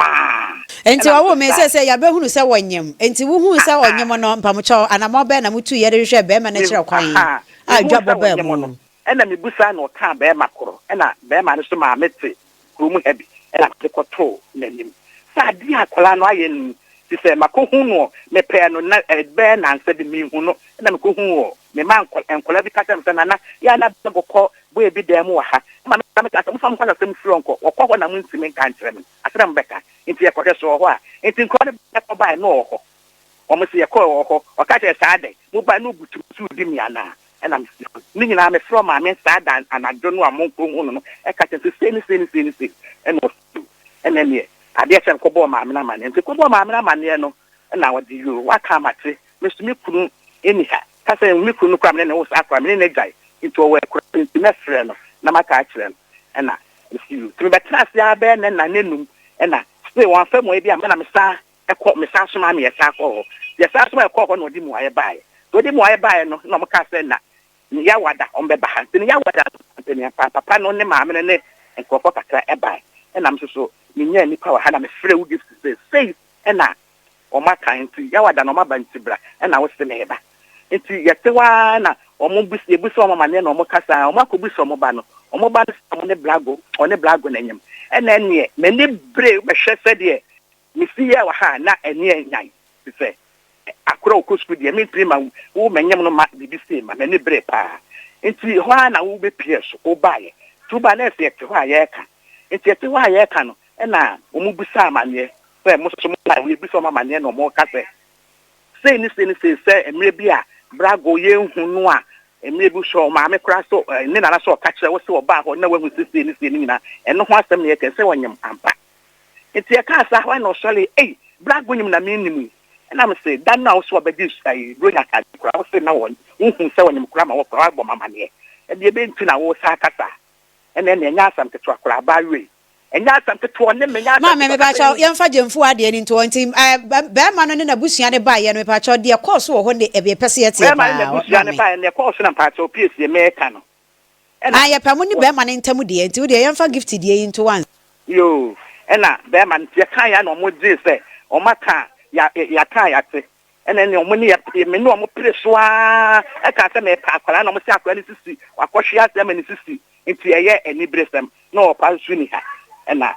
[SPEAKER 2] enti wo me se ya behunu se wonyem enti wo hu se wonyem no mpamocho anamo be na mutu yere hwehwe be ma na kire kwan adwabo be mu
[SPEAKER 4] ena me busa na oka be makoro ena be ma ne so ma mete kurum hebi ena te koto nanim sa di akola no aye ni ti se makohu no me pe no na be na nse de mi hu no ena me kohu o me ma enkola bi ka tem se na ya na be bokọ bo e bi dem wa ha ma me ka mo fam kwa sem fronko okọ na mu ntimi kan kire me asra mbeka nti e kohwe so ho a nti nkọ ne ko bai no ho o mo se ye ko ho o ka che sa de mo ba no butu di mi ana ena me ni nyina me from ma me sa da anadwo no amon ko hu no e ka che se ni ena ena ne ade chen ko bo ma me na ma ne nti ko bo ma me na ma ne no na wodi yo wa ka mate me su mi kunu eni ha ka se mi kunu kwa me ne wo sa kwa me ne gai nti o we kura nti me frɛ no na ma ka kire no ena you to be class ya be na nenum ena say wan fa mo e bia me na me sa so ma me ya sa ko ya sa so ma ko ko no di mu aye bae to di mu aye bae no na mo ka se na ya wada on be ba ha nti ya wada nti ya papa no ne ma me ne enkofo kakra e bae ena me so me nya ni power ha na me frɛ wo gift say ena o ma kan nti ya wada no ma ba nti bra ena wo se me ba nti ya te wa na o mo busi o ma ne no mo kasa o ma ko busi o mo ba no o mo ba no ne blago na nyam ena ne me ni bre be hwɛ sɛ de me fi ya wa ha na ene nyan se akora okosku de me prima wo menyam no ma bibi se ma me ni bre pa nti ho na wo be pie so o ba ye tu ba na se te ho aye ka nti te ho aye ka no ena o mu busa amane se mo so mo la we busa o amane no mo ka se ni emre bi a brago ye hu no a emre bu so ma me kra so ne na so ka kire wo se oba ho na wahu sisi ni nyina eno ho asem ne ke se wonyam ampa nti e ka sa ho na osole brago nyim na me nim na me se dan na wo so obedi sai bronya ka kra wo se na won hu se wonyam kra ma wo kra agbo mama ne e de be nti na wo sa kasa ene ne nya asam keto akra ba we enya asam keto ne me nya
[SPEAKER 2] ma me ba cha yemfa jemfu ade ni nto nti be ma no ne na busua ne ba ye no me pa cha de course wo ho ne e be pese ye tie ba
[SPEAKER 4] be ma ne busua ne ba ne course na pa cha o pese me ka no
[SPEAKER 2] ye pa mu ni be ma ne ntam de nti wo de yemfa gift de yi nto wan
[SPEAKER 4] yo ena be ma nti ka ya no mo je se o maka ya ka ya te ena ne o mo ni ya me no mo presoa e ka se me pa akwara na mo se akwara ni sisi wakohwe ase ma ni sisi nti ye eni bresem no o pa su ni ha ena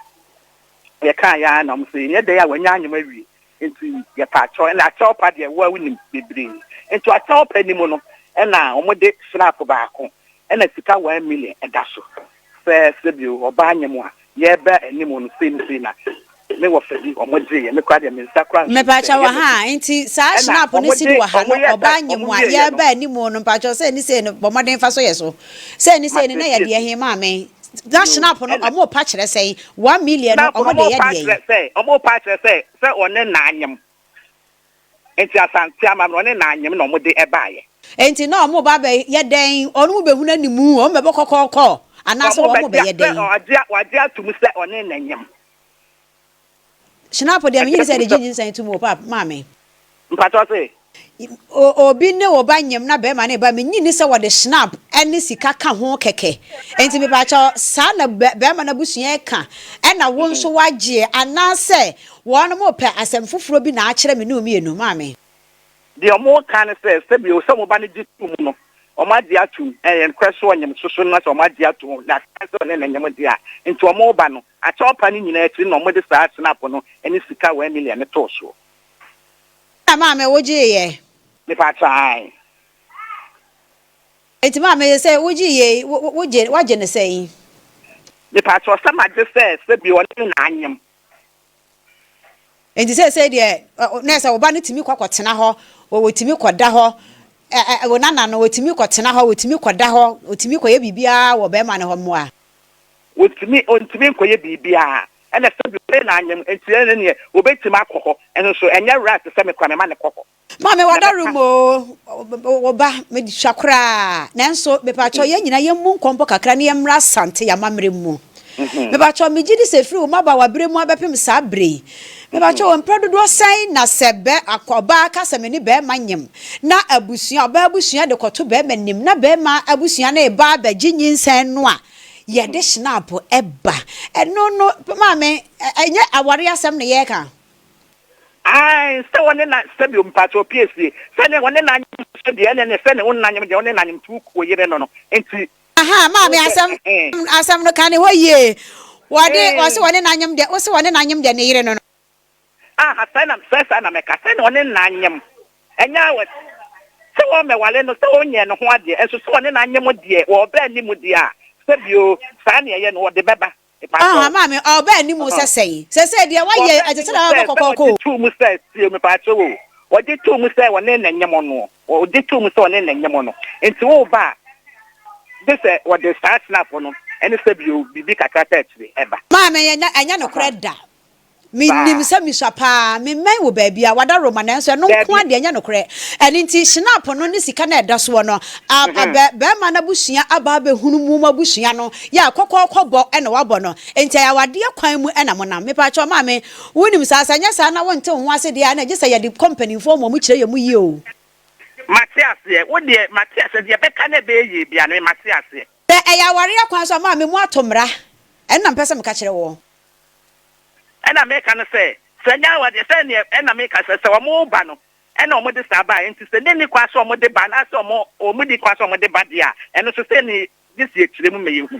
[SPEAKER 4] ye kan ya na mo se nye de ya wanya anyema wi nti ye pa cho na cho pa de wa wini bebre nti a cho pa ni mo no ena o mo de snap ba ko ena sika 1 million eda so se bi oba anyemo a ye ba eni mo no se ni na me wo fadi o mo je ye me kwa de me sakra
[SPEAKER 2] me pa cha wa ha nti sa snap ni si wa ha no oba anyemo a ye ba eni mo no pa cho se ni bo moden fa so ye so se ni na ye de he ma me that snap no amo pa kire say 1 million no amo de ye
[SPEAKER 4] de amo pa kire say se one na anyem enti asante ama no ne na anyem no mo de e baaye
[SPEAKER 2] enti no amo ba be ye den onu mo be hu na nimu o me be kokoko ana so wo mo be ye den
[SPEAKER 4] waje atum se one na anyem
[SPEAKER 2] snap de me yin say de jinjin say to mo pap ma me
[SPEAKER 4] mpato say
[SPEAKER 2] obi ne oba nyem na be ma ne ba me nyini se wo de snap eni sika ka ho keke enti me ba cha sa na be ma na busua ka e na wo nso waje ana se wo no mo pe asem foforo bi na a kire me no mienu ma me
[SPEAKER 4] de omo kan se bi o se mo ba ne jitu no o ma di atu en kwaso nyem soso na se o ma di atu na se ne nyem di a enti omo ba no a cha opa ni nyina ati no mo de sa snap no eni sika 1 million ne to so
[SPEAKER 2] ma me wo je ye
[SPEAKER 4] me pa try
[SPEAKER 2] enti ma me say wo je ye wo je ne say
[SPEAKER 4] me pa try so ma je se bi woni na anyem
[SPEAKER 2] enti say de na say wo ba ne timi kwakotena ho wo timi koda ho wona no otimi kwotena ho otimi kwada ho otimi kwaye bibia wo be ma ne ho moa
[SPEAKER 4] otimi kwaye bibia ene se bi na anyem entiene ne obetima akoko eno so enye rat se me kwa me ma ne kokko
[SPEAKER 2] mama wadarumo oba me hwakra nanso me pa cho ye nyina ye mu nkompo kakra ne ye mra sante ya mamre mu me ba cho me gidi se free o maba wa bre mu abepem sa bre me ba cho mpredo do sai na sebe akoba ka se me ni be manyem na abusua ba abusua de koto be manim na be ma abusua na e ba ba ginyinsen no a ye de snap eba no mama enye aware asem ne ye ka
[SPEAKER 4] ai se woni na se bi mpacho PSC se ne woni na se bi ene se ne woni na nyem de woni na nyem tu ko yire no enti
[SPEAKER 2] aha mama asam no kan ho ye wase woni na nyem de wose woni na nyem de ne yire no
[SPEAKER 4] aha se na me ka se ne woni na nyem enya we se wo me wale no se onye no ho ade enso se woni na nyem de wo ba ni mu de a se bi o sa ne ye no wo de beba
[SPEAKER 2] ah mama oba ni mu sesei de waye ajesera wa kokoko
[SPEAKER 4] tu mu se tie me pa cho wo de tu mu se woni na nyem no wo de tu mu se woni na nyem no enti wo ba this what the start snap no any se bi o bibi kakra tetri eba
[SPEAKER 2] mama enya no kreda mi nim se mi swapa mi men wo ba bia wada roma na nso no nko ade enya no kre eni nti snap no ni sika na eda so no be ma na busua aba be hunu mu ma busua no ya kokko ena wabo no enti ya wade kwan mu ena mo na me pa cho mama wonim sasa nya sa na wonte ho ase de na gisa ya the company form mo kire ye mu yi o
[SPEAKER 4] Matias ye wo de Matias de be ka na be ye bia no Matias ye
[SPEAKER 2] ya ware kwan so mama mu atomra ena mpese me ka kire wo
[SPEAKER 4] ena me ka no se nya wa de se ne ena me ka se wo mo ba no ena o mo de sa ba enti se ne ni kwa so o mo de ba na so o mo di kwa so o mo de ba dia eno so se ni gisi ekire mu me ye hu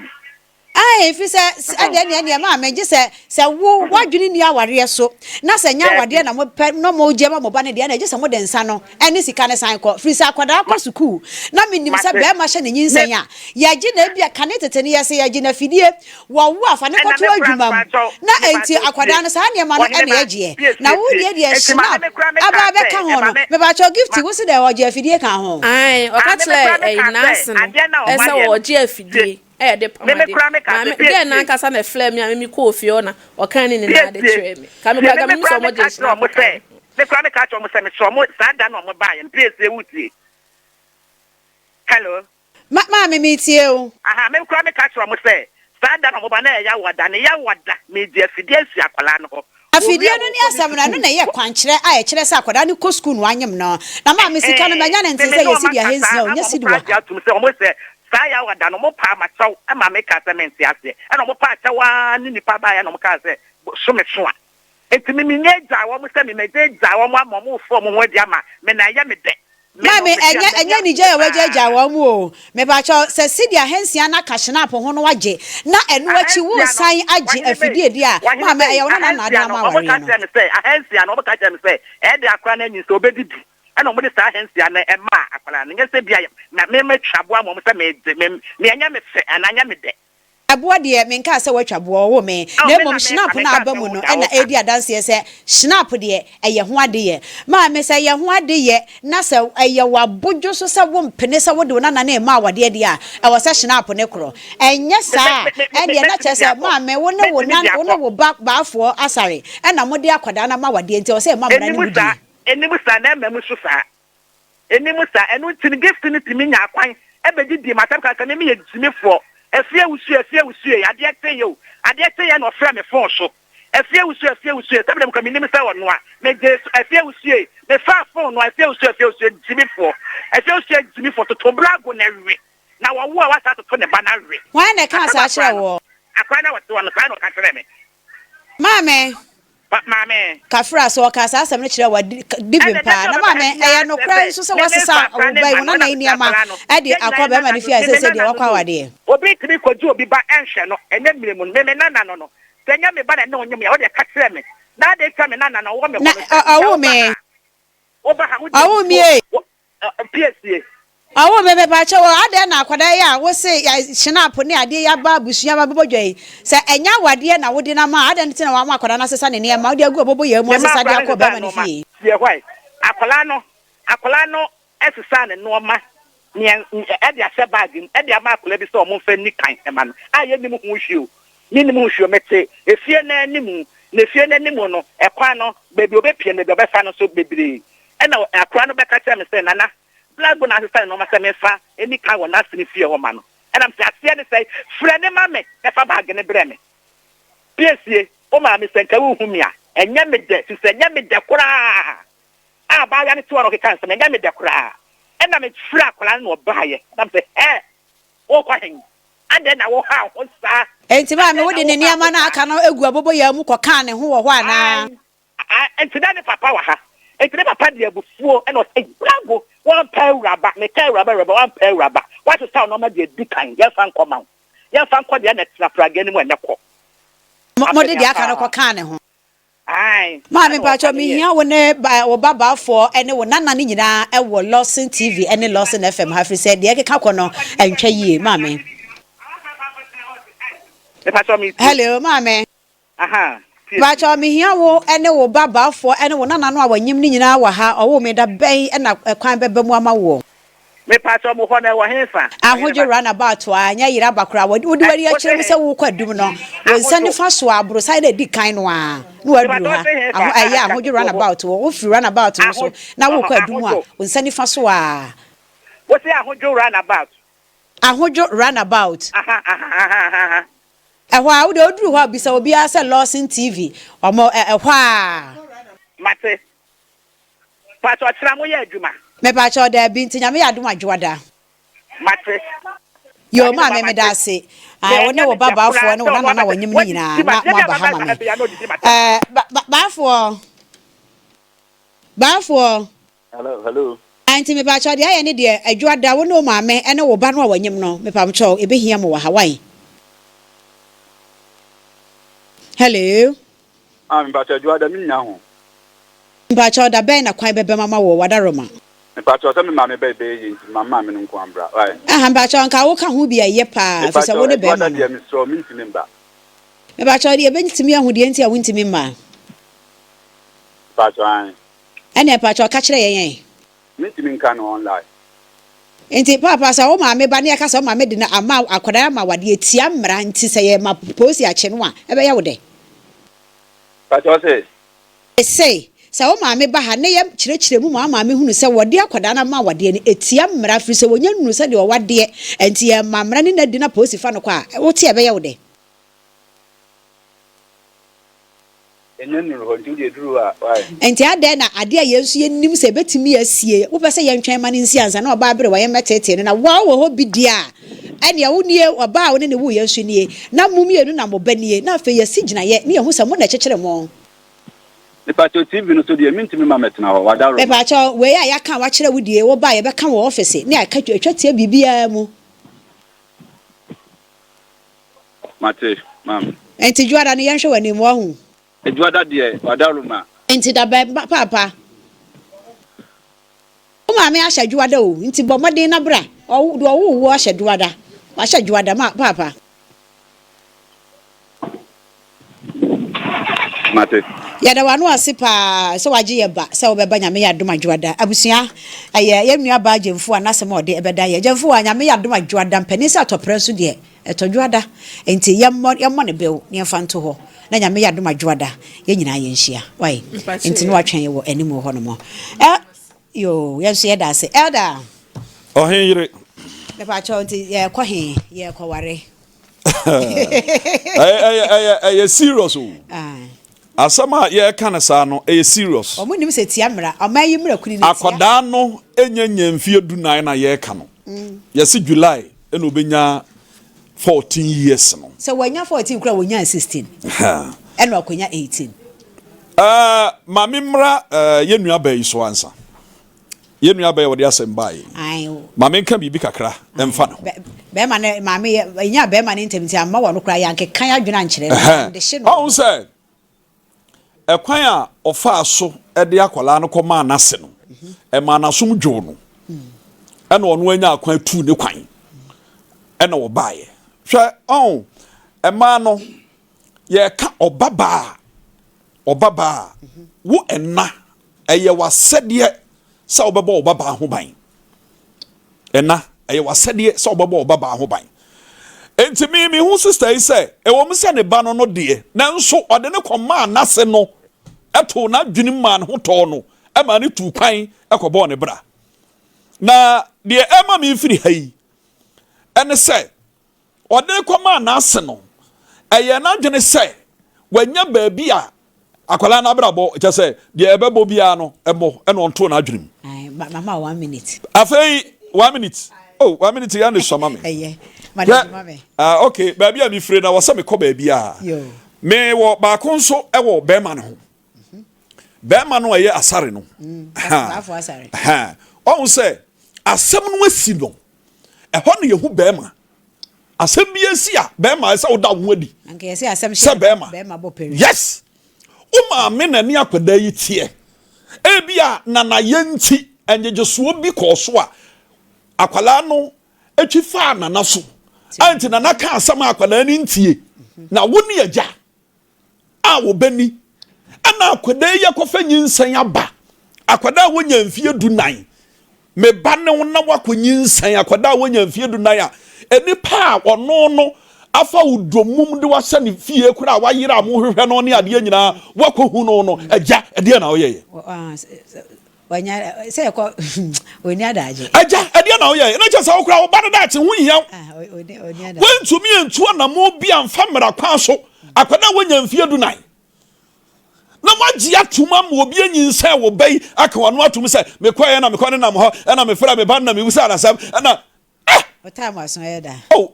[SPEAKER 2] ai fi se ade ne ma me gise se wo wadwini ni aware so na se nya awade na mo no mo je ma mo ba ne de na gise mo de nsa no eni sika ne san ko fi se akwada akọ school na menim se be ma hye ne nyinsan a ya gi na bia kane tete ne yese ya gi na fidie wo wo afa ne koto adwuma na enti akwada no sa ne ma no ene agye na wo de snap aba be ka ho no me ba cho gift wo se de wo je fidie ka ho
[SPEAKER 1] ai o ka tele nurse no ese wo je afidie de pamade me na nkasa na flame me me ko ofie na o kan ni na de chere me ka me ga me so mo je snap
[SPEAKER 4] me kra me ka cho mo se me so mo sa da no mo ba ye place e wuti hello
[SPEAKER 2] ma me tie o
[SPEAKER 4] aha me kra me ka cho mo se sa da no mo ba na ya wada me di afidie si akwala no
[SPEAKER 2] afidie no ni asam na no na ye kwankyere a ye kyere sa akwada ni ko school no anyem no na ma me sika no manya na ntse ye si dia hensia o nya si dia
[SPEAKER 4] saya wada no mo pa ma chaw ama me ka cement ase e no mo pa chawa ni nipa ba ya no mo ka se so me so a enti me nye ja wo mo se me ja wo mo mo fo mo ho dia ma me na ya me de
[SPEAKER 2] mame enya ni je ya waje ja wo mo o me ba chaw se si dia hensia na ka snap ho no waje na enu achi wo san age afidie dia mame e wo na na da ma ware no
[SPEAKER 4] hensia no mo ka tell me say e de akra na nyi so obedidi ana mo de sa hensia na e ma akwala na nyese bia na me twabo am mo se me anya me fe ananya me de
[SPEAKER 2] aboa de me nka se watwabo wo me na mom snap na aba mu no e na edi adanse se snap de eye ho ade ye ma me se ye ho ade ye na se eye wabodwo so se wo mpene se wo de na na ma wade de a e wo se snap ne kro enye sa e de na che se ma me wo ne wo na wo ba afo asare e na mo de akwada na ma wade nti wo se ma mra ne mu di
[SPEAKER 4] enimu sa na memu so sa enimu sa enu tin gift ni timi nya akwan e be di matam ka me ye timi fo efie usu ade te ye no fra me fon so efie usu sabe dem ka me nim sa wono a me je efie usu me fa fon no efie usu timi fo efie usu timi fo to brago na wi na wo wo wa sa to ne ba na wi
[SPEAKER 2] why na ka sa kire wo
[SPEAKER 4] akwan na wo no ka no ka kire me
[SPEAKER 2] mame kafra so ka sa asem ne kire wa dibimpa na mame eya no kra so se wasesa obai wona na iniama e de akwa be ma ne fia se de wakwa wade
[SPEAKER 4] obi kiri koju obi ba enhwe no enye miremu me na no tenya me ba na ne onyem ya wo de ka kire me na de ka me na wo me ko
[SPEAKER 2] awu me
[SPEAKER 4] oba ha wo
[SPEAKER 2] awu me
[SPEAKER 4] PSC
[SPEAKER 2] awo bebe ba che wo ade na akwada ya wo se ya snap ne ade ya ba busua ba bobodwai se enya wade na wode na ma ade ntina wa ma akwada na sesa ne ma wode agu bobo ya mu sesa de akọ ba ma ne fie
[SPEAKER 4] ye hwai akwala no exercise and normal. Eddie a bag, Eddie a mark, let me saw Monfenny kind, man. I am the Mushu. Minimushu, mete, if you're any mono, a quano, baby, obepian, the best fan of so baby. And now a crown back at them, say, Nana, blood when I stand on my semefa, any kind of nothing if you're man. And I'm saying, say, friend, mammy, if I bag in a breme. Yes, oh, mammy, sent a woomia, and yammy death, to say, yammy de cra. Ah, buy any 2 of the cancer, and yammy de cra. And I'm a frack when I know buy it. I'm saying, oh, quite. And then I will have one star.
[SPEAKER 2] Enti ma me wodi ne niam na aka na egu abobo ya mu koka ne ho wo ho ana.
[SPEAKER 4] Enti na ne papa wa ha. Enti ne papa de abufuo e no say bravo one pair raba me pair raba one pair raba. What is town no ma de dikan ya fan koma. Ya fan ko de na tra praga ni mu enekọ.
[SPEAKER 2] Mo de aka no koka ne ho.
[SPEAKER 4] Ai.
[SPEAKER 2] Ma me pa cho me hia wo ne wo babafo ene wo nana ne nyina e wo Lawson TV ene Lawson FM ha free said de keka ko no entwa yie ma me. Hello, mama.
[SPEAKER 4] Aha.
[SPEAKER 2] Bacho me hia wo ene wo babafo ene wo nana no awanyim ni nyina wa ha owo me da ben na kwan bebe mu ama wo.
[SPEAKER 4] Me pacho mo ho na wo henfa.
[SPEAKER 2] Ahoje runabout wa anya yira bakra wodi wari a kire se wo kwadum no. Wo nsani fa so abro side di kan no a. No aduru ha. Aya ahoje runabout wo fi runabout no so na wo kwadum a wo nsani fa so a.
[SPEAKER 4] Wo say ahoje runabout.
[SPEAKER 2] Ahoje runabout.
[SPEAKER 4] Aha.
[SPEAKER 2] Ehwa wo de oduru ho bisa obi ase Lawson TV omo ehwa
[SPEAKER 4] mate pato atira mo ye adwuma
[SPEAKER 2] me pa cho da bi ntinya me yadom adwoada
[SPEAKER 4] mate
[SPEAKER 2] yo ma me da se ai wona wo babafo ne wona na wanyim ni nyina na mo abahama me bafo
[SPEAKER 3] hello
[SPEAKER 2] anti me pa cho de aye ne de adwoada wona o ma me ene wo ba no wanyim no me pa mo cho ebehia mo wa Hawaii. Hello.
[SPEAKER 3] Mbacho Adwoa mi nya ho.
[SPEAKER 2] Mbacho da ben na kwan bebe mama wo wadaroma.
[SPEAKER 3] Mbacho se me ma me bebe yi nti mama me nko ambra.
[SPEAKER 2] Aha mbacho nka wo ka ho bia ye pa fi se wo ne be ma.
[SPEAKER 3] Mbacho mi so mi ntimi mba.
[SPEAKER 2] Mbacho de be ntimi ahudie nti a wo ntimi mma.
[SPEAKER 3] Mbacho an.
[SPEAKER 2] Ene mbacho ka kire yen.
[SPEAKER 3] Mi ntimi nka no online.
[SPEAKER 2] Enti papa sa wo ma me ba ne aka sa wo ma me de na ama akoda ma wade etia mmra nti se ye ma posi a che no a ebe ya wo de.
[SPEAKER 3] Mbacho se.
[SPEAKER 2] Say sa wo ma me ba ha ne ye kire mu ma me hunu se wode akoda na ma wade ne etia mmra firi se wonya nunu se de wo wade enti ye ma mmra ne na di na posi fa no kwa wo tie ebe ya wo de. Enti ade na ade a yesu yenim se betimi asie wo pese ye ntwen ma ne nsi ansa na oba abere wa ye metete na wa wo ho bidia ene ya wonie oba wo ne wo yesu nie na mumienu na mobanie na afa yesi gina ye ne yehu se mo na chekere mo
[SPEAKER 3] ne pato TV no so de mintimi ma metena ho wadaro
[SPEAKER 2] be pacho we ya kan wa kire wudie wo ba ye be kan wo office ne aka atwatia bibia mu
[SPEAKER 3] mate mam
[SPEAKER 2] enti juada ne yenhwe wani mo hu
[SPEAKER 3] Adwoa de wadaroma
[SPEAKER 2] enti da papa o ma me ahya juada o enti bo modin na bra o do wo ahya juada wa ahya juada ma papa
[SPEAKER 3] mate
[SPEAKER 2] ya da wanu asipa so waje ye ba se obeba nyame ya dom adwoada abusua ye nua ba jemfu anasem ode ebeda ye jemfu wa nyame ya dom adwoada mpani se atopre so de etodwoada enti ye mo ne bew ne fanto ho na nyame ya dom adwoada ye nyina ye nhia wai enti no atwen ye wo animu ho no mo yo ye so ye da se elda
[SPEAKER 5] Ohene Yere
[SPEAKER 2] me pa cho enti ye ko he ye ko ware
[SPEAKER 5] ay serious o asama ye kana sa no e serious
[SPEAKER 2] omo nim se tia mra amayi mra kuni ne
[SPEAKER 5] akoda no enya mfie dunan na ye ka no yes July e no benya 14 years no
[SPEAKER 2] so wanya 14 kura wanya 16 e no akonya 18
[SPEAKER 5] mami mra ye nua ba yi so ansa ye nua ba ye wode asembai
[SPEAKER 2] ayo
[SPEAKER 5] mami nka bibi kakra emfa no
[SPEAKER 2] be ma ne mami nya be ma ne ntemti amma wo no kura yanke kan adwena nkyere de hye no
[SPEAKER 5] on say ekwan a ofa so e de akwala no koma anase no e ma nasom dwo no e na ono anya akwan tu ne kwan e na wo baaye hwe on e ma no ye ka obaba wo enna e ye wasede sa obaba obaba ho ban ena eye wasede se obaba obaba ho ban enti me hu sister yi se e wo mse ne ba no de nanso ode ne koma anase no eto na dwini man ho to no e ma ne tu kwan ekobo ne bra na de ema me firi hayi ene se ode ne koma anase no eye na dwene se wanya baabi a akwala na brabo ite se de ebebo bia no ebo eno onto na adwene
[SPEAKER 2] mama 1 minute
[SPEAKER 5] afei 1 minute oh 1 minute ya ne shoma me okay baabi a me fire na wo se me ko baabi a me wo ba konso e wo be ma no ho be ma no eye asare no
[SPEAKER 2] afo asare
[SPEAKER 5] on se asem no asi no e ho no yehu be ma asem bi asi a be ma se wo da ho adi
[SPEAKER 2] anke se asem
[SPEAKER 5] be ma
[SPEAKER 2] bo peri
[SPEAKER 5] yes uma me na ni akwada yi tie ebia na yenti enyejesuo bi koso a akwala no etwi fa na so anti na ka asam akwala ni ntie na woni agya a wo bani ana akwada yi akofa nyinsan aba akwada wonya mfie dunan me ba ne wona wakonyinsan akwada wonya mfie dunan a enipa ono no afa udomum de wasa ne fie kura wayira amohwehwe no ne ade nyina wakohu no agya ade na oyeye
[SPEAKER 2] wanya say ko oni adaje
[SPEAKER 5] agya ade na oyeye na chesa okura wo ba da che hu hia oni adaje wentumi entu na mo bia mfamra kwa so akwada wonya mfie dunan na magye atuma mo obi anyinsa wo bai aka wano atum se mekoye na mekone na mo ho na mefra me ba na mewusa na sam na
[SPEAKER 2] time aso yeda
[SPEAKER 5] oh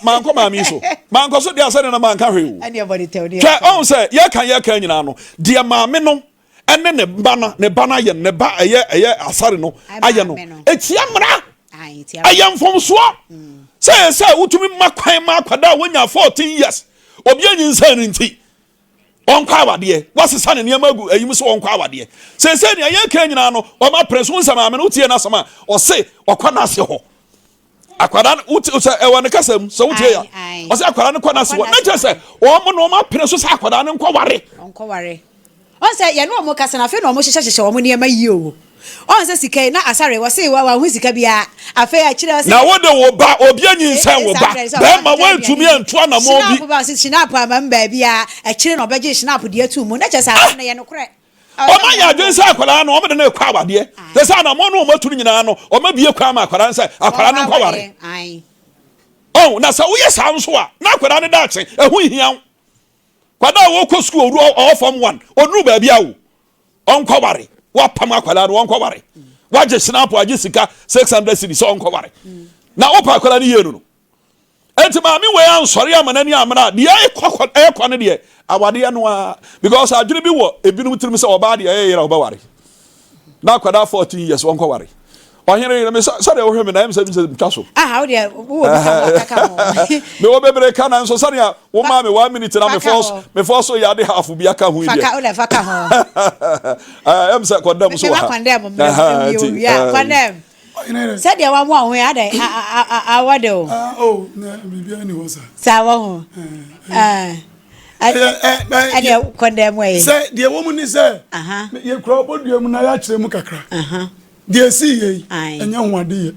[SPEAKER 5] man ko ma mi so man ko so dia sare na man ka hwewu
[SPEAKER 2] anybody tell you
[SPEAKER 5] twa on say ye kan nyina no dia maame no ene ne bana ye ne ba eye asare no aye no etia mra aye mfomso say utumi makwan ma kwada wonya 14 years obi anyinsa nti onkwa awade wasesa ne niam agu ayim so onkwa awade say ne ye kan nyina no o ma preso nsama maame no tie na sama o se okwa na ase ho akwara uti ewone kasam so utie ya o se akwara ne kwana so na je se o mo no ma pene so se akwara ne nkwa ware
[SPEAKER 2] on se ye no mo kasa na fe no mo hyehyehye o mo ne ma yi o on se sika na asare wo se wa hu sika bia afa ya kire
[SPEAKER 5] na wo de wo ba obi anyin san wo ba be ma wantumi antu na mo bi
[SPEAKER 2] snap ba se snap ama mba bia a kire no obegye snap de atu mu na je sa na ye no kore
[SPEAKER 5] o ma ya dwen sa akwara no o me de na kwa awade se sa na mo no o maturu nyina no o ma bie kwa ma akwara nsa akwara no nkwa ware oh na sa wo ye sa nso a na akwara ne da che ehu hia kwada wo ko school oru o form 1 onuru ba bia wo onkwa ware wa pam akwara no onkwa ware wa je snap waje sika 600 cedis onkwa ware na o pa akwara ne yenu no enti ma mi we ansori amanani amra de ekwa ne de awade no a because adwene bi wo ebinum tirim se oba de yera oba ware na kwada 14 years onkwa ware ohene me sare o hweme na em se twa so
[SPEAKER 2] how de wo kaka mo
[SPEAKER 5] me wo bebre kana nso sare a wo ma me 1 minute na me force ya de half bi aka hu
[SPEAKER 2] dia faka ho
[SPEAKER 5] em se kodam so ha
[SPEAKER 2] ya kwandem said ya wa mo ho ya dai awade o
[SPEAKER 6] oh na bibia ni wo
[SPEAKER 2] sa wa ho ade kwandem we
[SPEAKER 6] say de wo mu ni say ye kro bodua mu na ya kire mu kakra de si ye enya hoade ye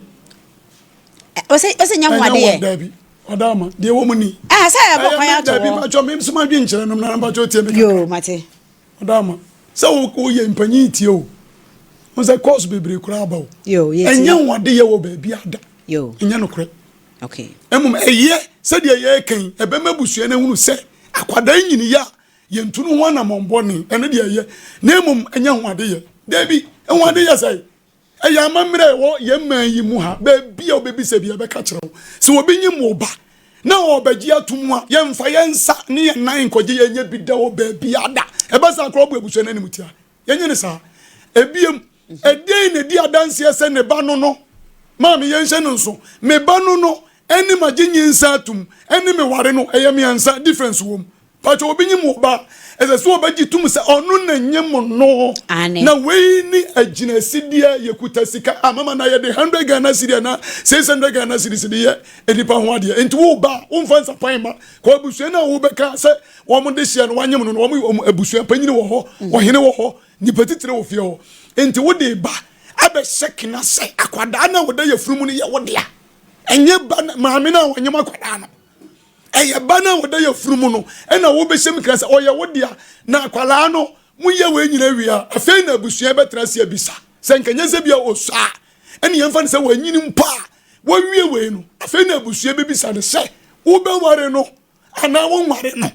[SPEAKER 2] o se nya hoade ye
[SPEAKER 6] odama de wo mu ni
[SPEAKER 2] say ya bokwan ya to
[SPEAKER 6] da bi ma cho me suma dwi nkire no na ba cho tie me
[SPEAKER 2] yo mate
[SPEAKER 6] odama say wo ye mpanyi tie o mo say course bebre kura ba o
[SPEAKER 2] yo yes
[SPEAKER 6] enya hoade ye wo ba bi ada
[SPEAKER 2] yo
[SPEAKER 6] enya no kure
[SPEAKER 2] okay
[SPEAKER 6] emum eye se de ye kan ebe mabusua na hunu se akwada nyini ya ye ntunu ho na momboni ene de ye na emum enya hoade ye da bi hoade ye say eya mamre wo ye man yi mu ha ba bia obebi se bia be ka kire se obi nyim wo ba na obaji atum a ye mfa ye nsa ne ye nan koje ye nya bi da wo ba bia da e ba sa kro bu ebusua na nimutia ye nyine sa ebiem edei ne di adanse se ne ba no no maami ye nse no nso me ba no no eni maginyi nsa atum eni me ware no eye me ansa difference wom pacho obi nyim wo ba ese so obaji tum se onu na nyem no na we ni agina sidia yekuta sika amama na ye de 100 Ghana sidia na 600 Ghana sidia ye enipa ho ade enti wo ba wo mfa nsa pan ma ko abusua na wo beka se wo mo de hia no wanyem no wo abusua panyini wo ho wo hene wo ho ni petitire wo fie ho enti wo de ba abe sekina se akwada na woda ye furumu ne ye wodea enye ba maame na wonyem akwada no eye ba na woda ye furumu no na wo be hyem kra se oye wodea na akwala no muye we nyina wia afei na abusua betra se abisa se nkanye se bia osa ene yemfa ne se wanyini mpa wo wie we no afei na abusua bebisa ne se wo be ware no ana wo ware no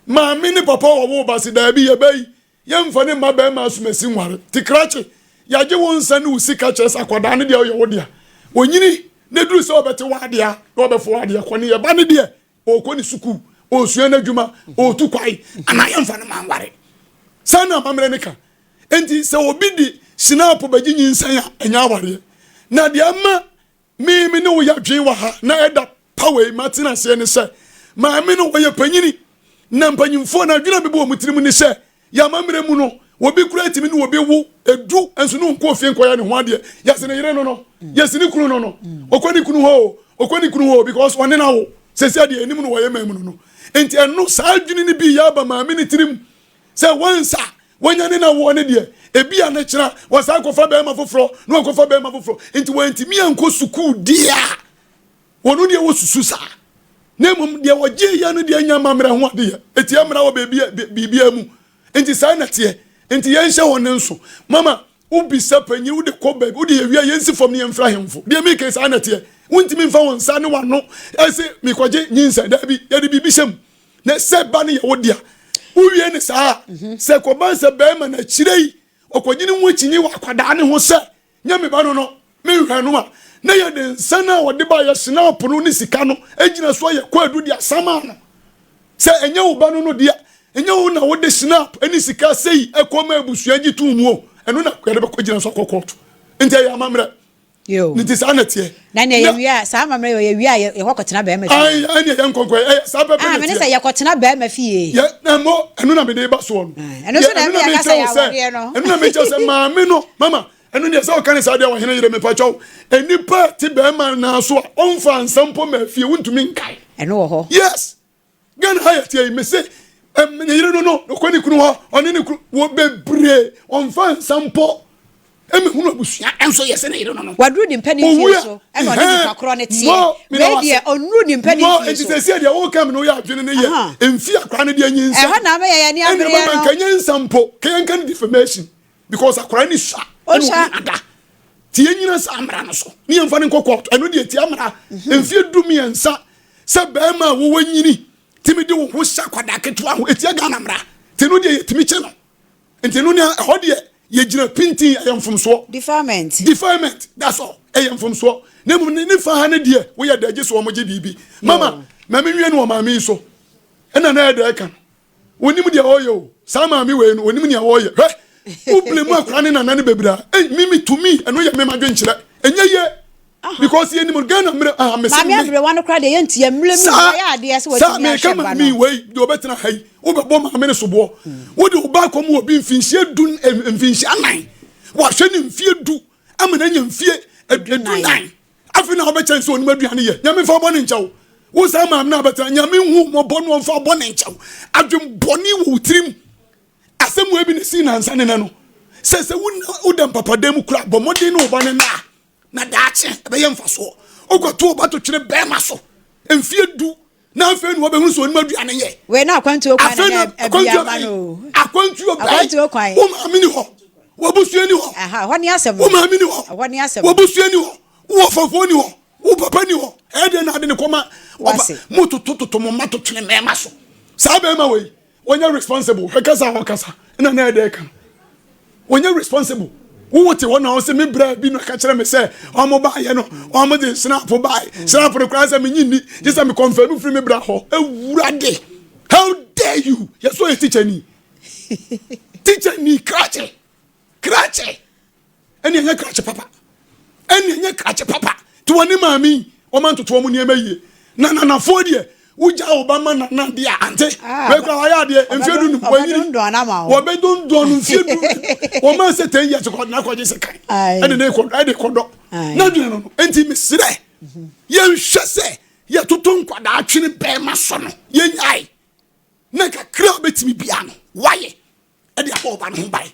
[SPEAKER 6] maame ne papa wo ba se da bi ye bai yemfa ne maba ma asumasi ware tikrache yaje won sa ne usika chesa akwada ne dia wo dia wonyini ne duru se obete wadea obefo wadea kone ye ba ne dia okoni suku osua na dwuma otu kwai ana yemfa ne manware sana mamre ne ka enti se obi di snap bagi nyinsan a enya aware na dia ma me ne wo ya dwen wa ha na eda power matina se ne se ma me no wo ya panyini na mpanyimfo na dwena bebo omutirim ne se ya mamre mu no obi kura timi ne obi wo edu enso no nko fie nkoya ne ho ade ya se ne yire no yesi ni kunu no okoni kunu ho because one na wo se se ade enim no wo ya mamu no enti eno saa dwene ne bi ya ba ma me ne tirim se wansa wanyane na wo ne de ebi a ne kira wasa kofa be ma foforo no kofa be ma foforo enti wantimi anko suku dia wonu de wo susu sa na mum de wo je ya no de anya mamra ho ade eti amra wo bibia mu enti sa na te enti yen hye won nso mama ubi sapanyi wo de ko ba wo de ewia yensi fom ne yemfra hemfo de mi ke sa na te wontimi mfa won sa ne wano ese mi kwaje nyinsa da bi ya de bibi hyem na se ba ne ye wo dia uwie ne saa se ko ban se be ma na chirei okonyini wo chinyi wa kwada ne ho se nyame ba no me hwanu ma na ye de nsana wo de ba ya sina opono ne sika no agina so ye kwa adu dia sama no se enye wo ba no dia enye wo na wo de snap ani sika sei ekoma abusua gi tumu eno na kwede be ko gina so kokoto enti ya mamre
[SPEAKER 2] yo
[SPEAKER 6] nti sa na tie
[SPEAKER 2] na ne ye wia sa mamre yo ye wia ye hokotena be ma fi
[SPEAKER 6] ai ne ye nkonko sa pepe
[SPEAKER 2] ah me ne se ye kotena be ma fi
[SPEAKER 6] ye na mo eno na me de ba so no
[SPEAKER 2] eno so na me ya kasa ya wode no
[SPEAKER 6] eno na me che se maame no mama eno ne se o kan sa de Ohene Yere me pacho enipa ti be ma na so onfa nsampo ma fi wuntumi nkai
[SPEAKER 2] eno wo ho
[SPEAKER 6] yes gan hayat ye me se ne yire no okoni kunu ho oni ne wo bebre onfa nsampo emi hunu abusua enso yese ne yire no
[SPEAKER 2] wadru di mpani fi so e no ni kakro ne tie we die onru di mpani fi so
[SPEAKER 6] no enti se dia wo kam no ya adwene ne ye emfi akra ne dia nyinsa
[SPEAKER 2] ho na me ya ni amre
[SPEAKER 6] no no kanya nsampo kan defamation because akra ni sha ada tie nyina sa amra no so ni emfa ne kokot eno die tie amra emfi dumi ensa se be ma wo wanyini timi de wo ho sha kwada keto ho etie ga na mra tinu de timi che no entinu ne ho de ye gina pinti ayamfumso defilement that's all ayamfumso na mum ne fa ha ne de wo ya da giso mo je bibi mama mama nwie no mama mi so ena na da ka wonim de oyo sa mama we no wonim ne oyo he ublemu akra ne nana ne bebira mimi to me eno ye me madwen kire enye ye because ye nim Ghana mre
[SPEAKER 2] mama abre wano kra de yenti ye mlemu ya ade se
[SPEAKER 6] wodi na hye ba no we do betena hai wo bebo mama ne sobo wo de oba kom obi mfinhie du mfinhie anan wo hwe ne mfie du amana nya mfie adu nan afi na oba chance onima aduane ye nyame fa bo ne nchawo wo sa mama na betena nyame hu mo bo no fa bo ne nchawo adwem boni wo tirim asemu ebi ne si na nsa ne no se wo dem papa dem kura bo modin no oba ne na daache be yem faso ogoto oba to twere be ma so emfie du na afa nu oba hu so onima aduane ye
[SPEAKER 2] we na akwantu okwan na abia ma no
[SPEAKER 6] akwantu okwan wo ma mi ni ho wo busu ni ho
[SPEAKER 2] aha ho ni asem
[SPEAKER 6] wo ma mi ni ho
[SPEAKER 2] ho ni asem
[SPEAKER 6] wo busu ni ho wo fafo ni ho wo papa ni ho e de na ade ne koma moto to mo mato twene me ma so sa be ma we wonya responsible hekasa na de ka wonya responsible wo te wona o se me bra bi no ka kire me se o mo ba ye no o mo de snap re kra se me nyini je se me confirm free me bra ho ewurade how dare you you so a teacher ni krache eni nya krache papa to woni mami o man to mo ni emaye na fo de uja obama na dia ante we kwa ya de enfiedu nu kwa yiri wo be don enfiedu o ma se 10 years ko na ko je se kai ene ne ko ade kodo na dun no enti misire ye nhwese ye toton kwada atwene be ma so no ye nyai na ka kra betimi bia no waye ade afa oba no bai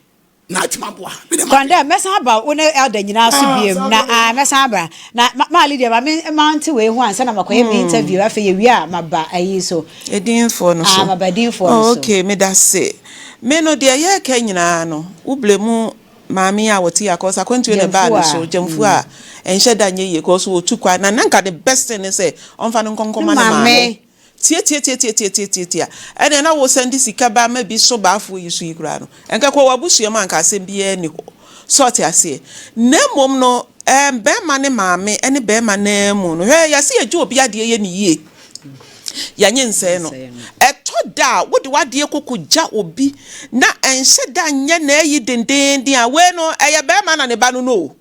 [SPEAKER 6] na atmaboa me de
[SPEAKER 2] kwanda mesa ba wo na elder nyina so biem na mesa ba na ma leader ma me mount we ho ansa na makoye me interview afa ye wi a maba ayi so
[SPEAKER 7] edinfo no so
[SPEAKER 2] maba dinfo no so
[SPEAKER 7] okay me da se me no de ye ka nyina no ublemu maami a woti akosa kwentu ne ba no so jamfu a enhye da nye ye ko so otu kwa na nanka the best thing is say onfa no konkoma na maami tie ene na wo send sika ba ma bi so ba afo yi so yikura no enka ko wabusu ma nka asem bi ani ho sort ase na mom no be ma ne maami ene be ma na mu no hwe ya se eju obi ade ye ni yie ya nyense no etoda wodi wade kokogja obi na enhye da nye na yi dendenden a we no eye be ma na ne ba no no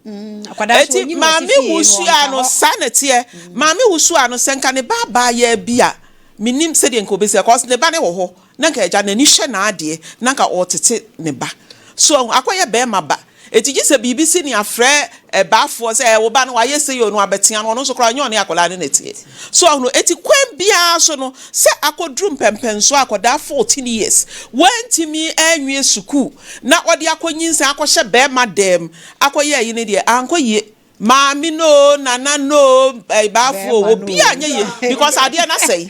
[SPEAKER 7] eti maami wusu ano sanete maami wusu ano senka ne baba ya bia minim se de nko be se cause ne ba ne wo ho na nka eja na ni hwe na ade na nka otete ne ba so akoye be ma ba etiji se BBC ni afre bafo se wo ba no wa yese yo no abetia no so kra nyo ne akola ne netie so no eti kwen bia so no se akodru mpempenso akoda 14 years wentimi anwie suku na odi akonyinsa akohye be madam akoye yi ne de ankoye maami no nana no bafo obi anye ye because ade na say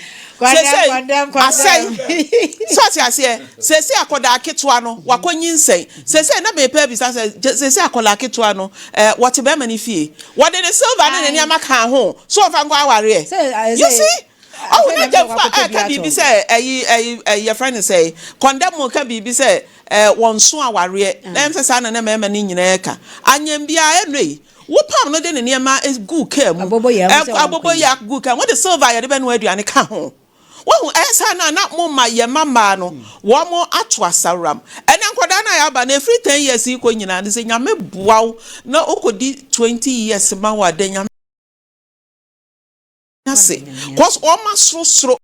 [SPEAKER 7] Sese akoda aketwa no wakonyinsɛn sese na be pa bi sese akola aketwa no what be mani fie what the silver na ne amaka ho so fa ngo aware you see oh na dem fa ka bibi say your friend say condemn ka bibi say wonso aware na emfesa na mema ni nyina ka anyam bia enoi wo pam no de ne niam is good cam abobo ya good cam what the silver ya de be no aduane ka ho wo esa na mama ye mama no wo mo ato asaram ene nkoda na ya ba na free 10 years iko nyina ne se nyame buaw na okodi 20 years ma wa de nyame ase cause o ma sro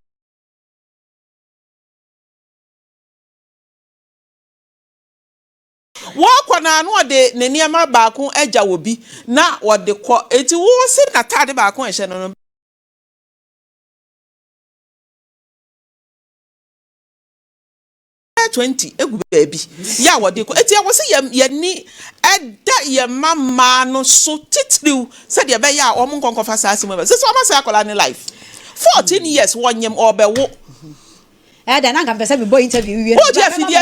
[SPEAKER 7] wo kwana no de ne niam ba ko agya obi na wo de ko eti wo se na tade ba ko ehye no 20 egu baby ya wode ko eti wo se ye ni eda ye mama no so titiriw se de be ya o mo nkonkofa saasi mo be se so ma se akola ni life 14 years wonyem obewo
[SPEAKER 2] da na nka pese bi boy interview wie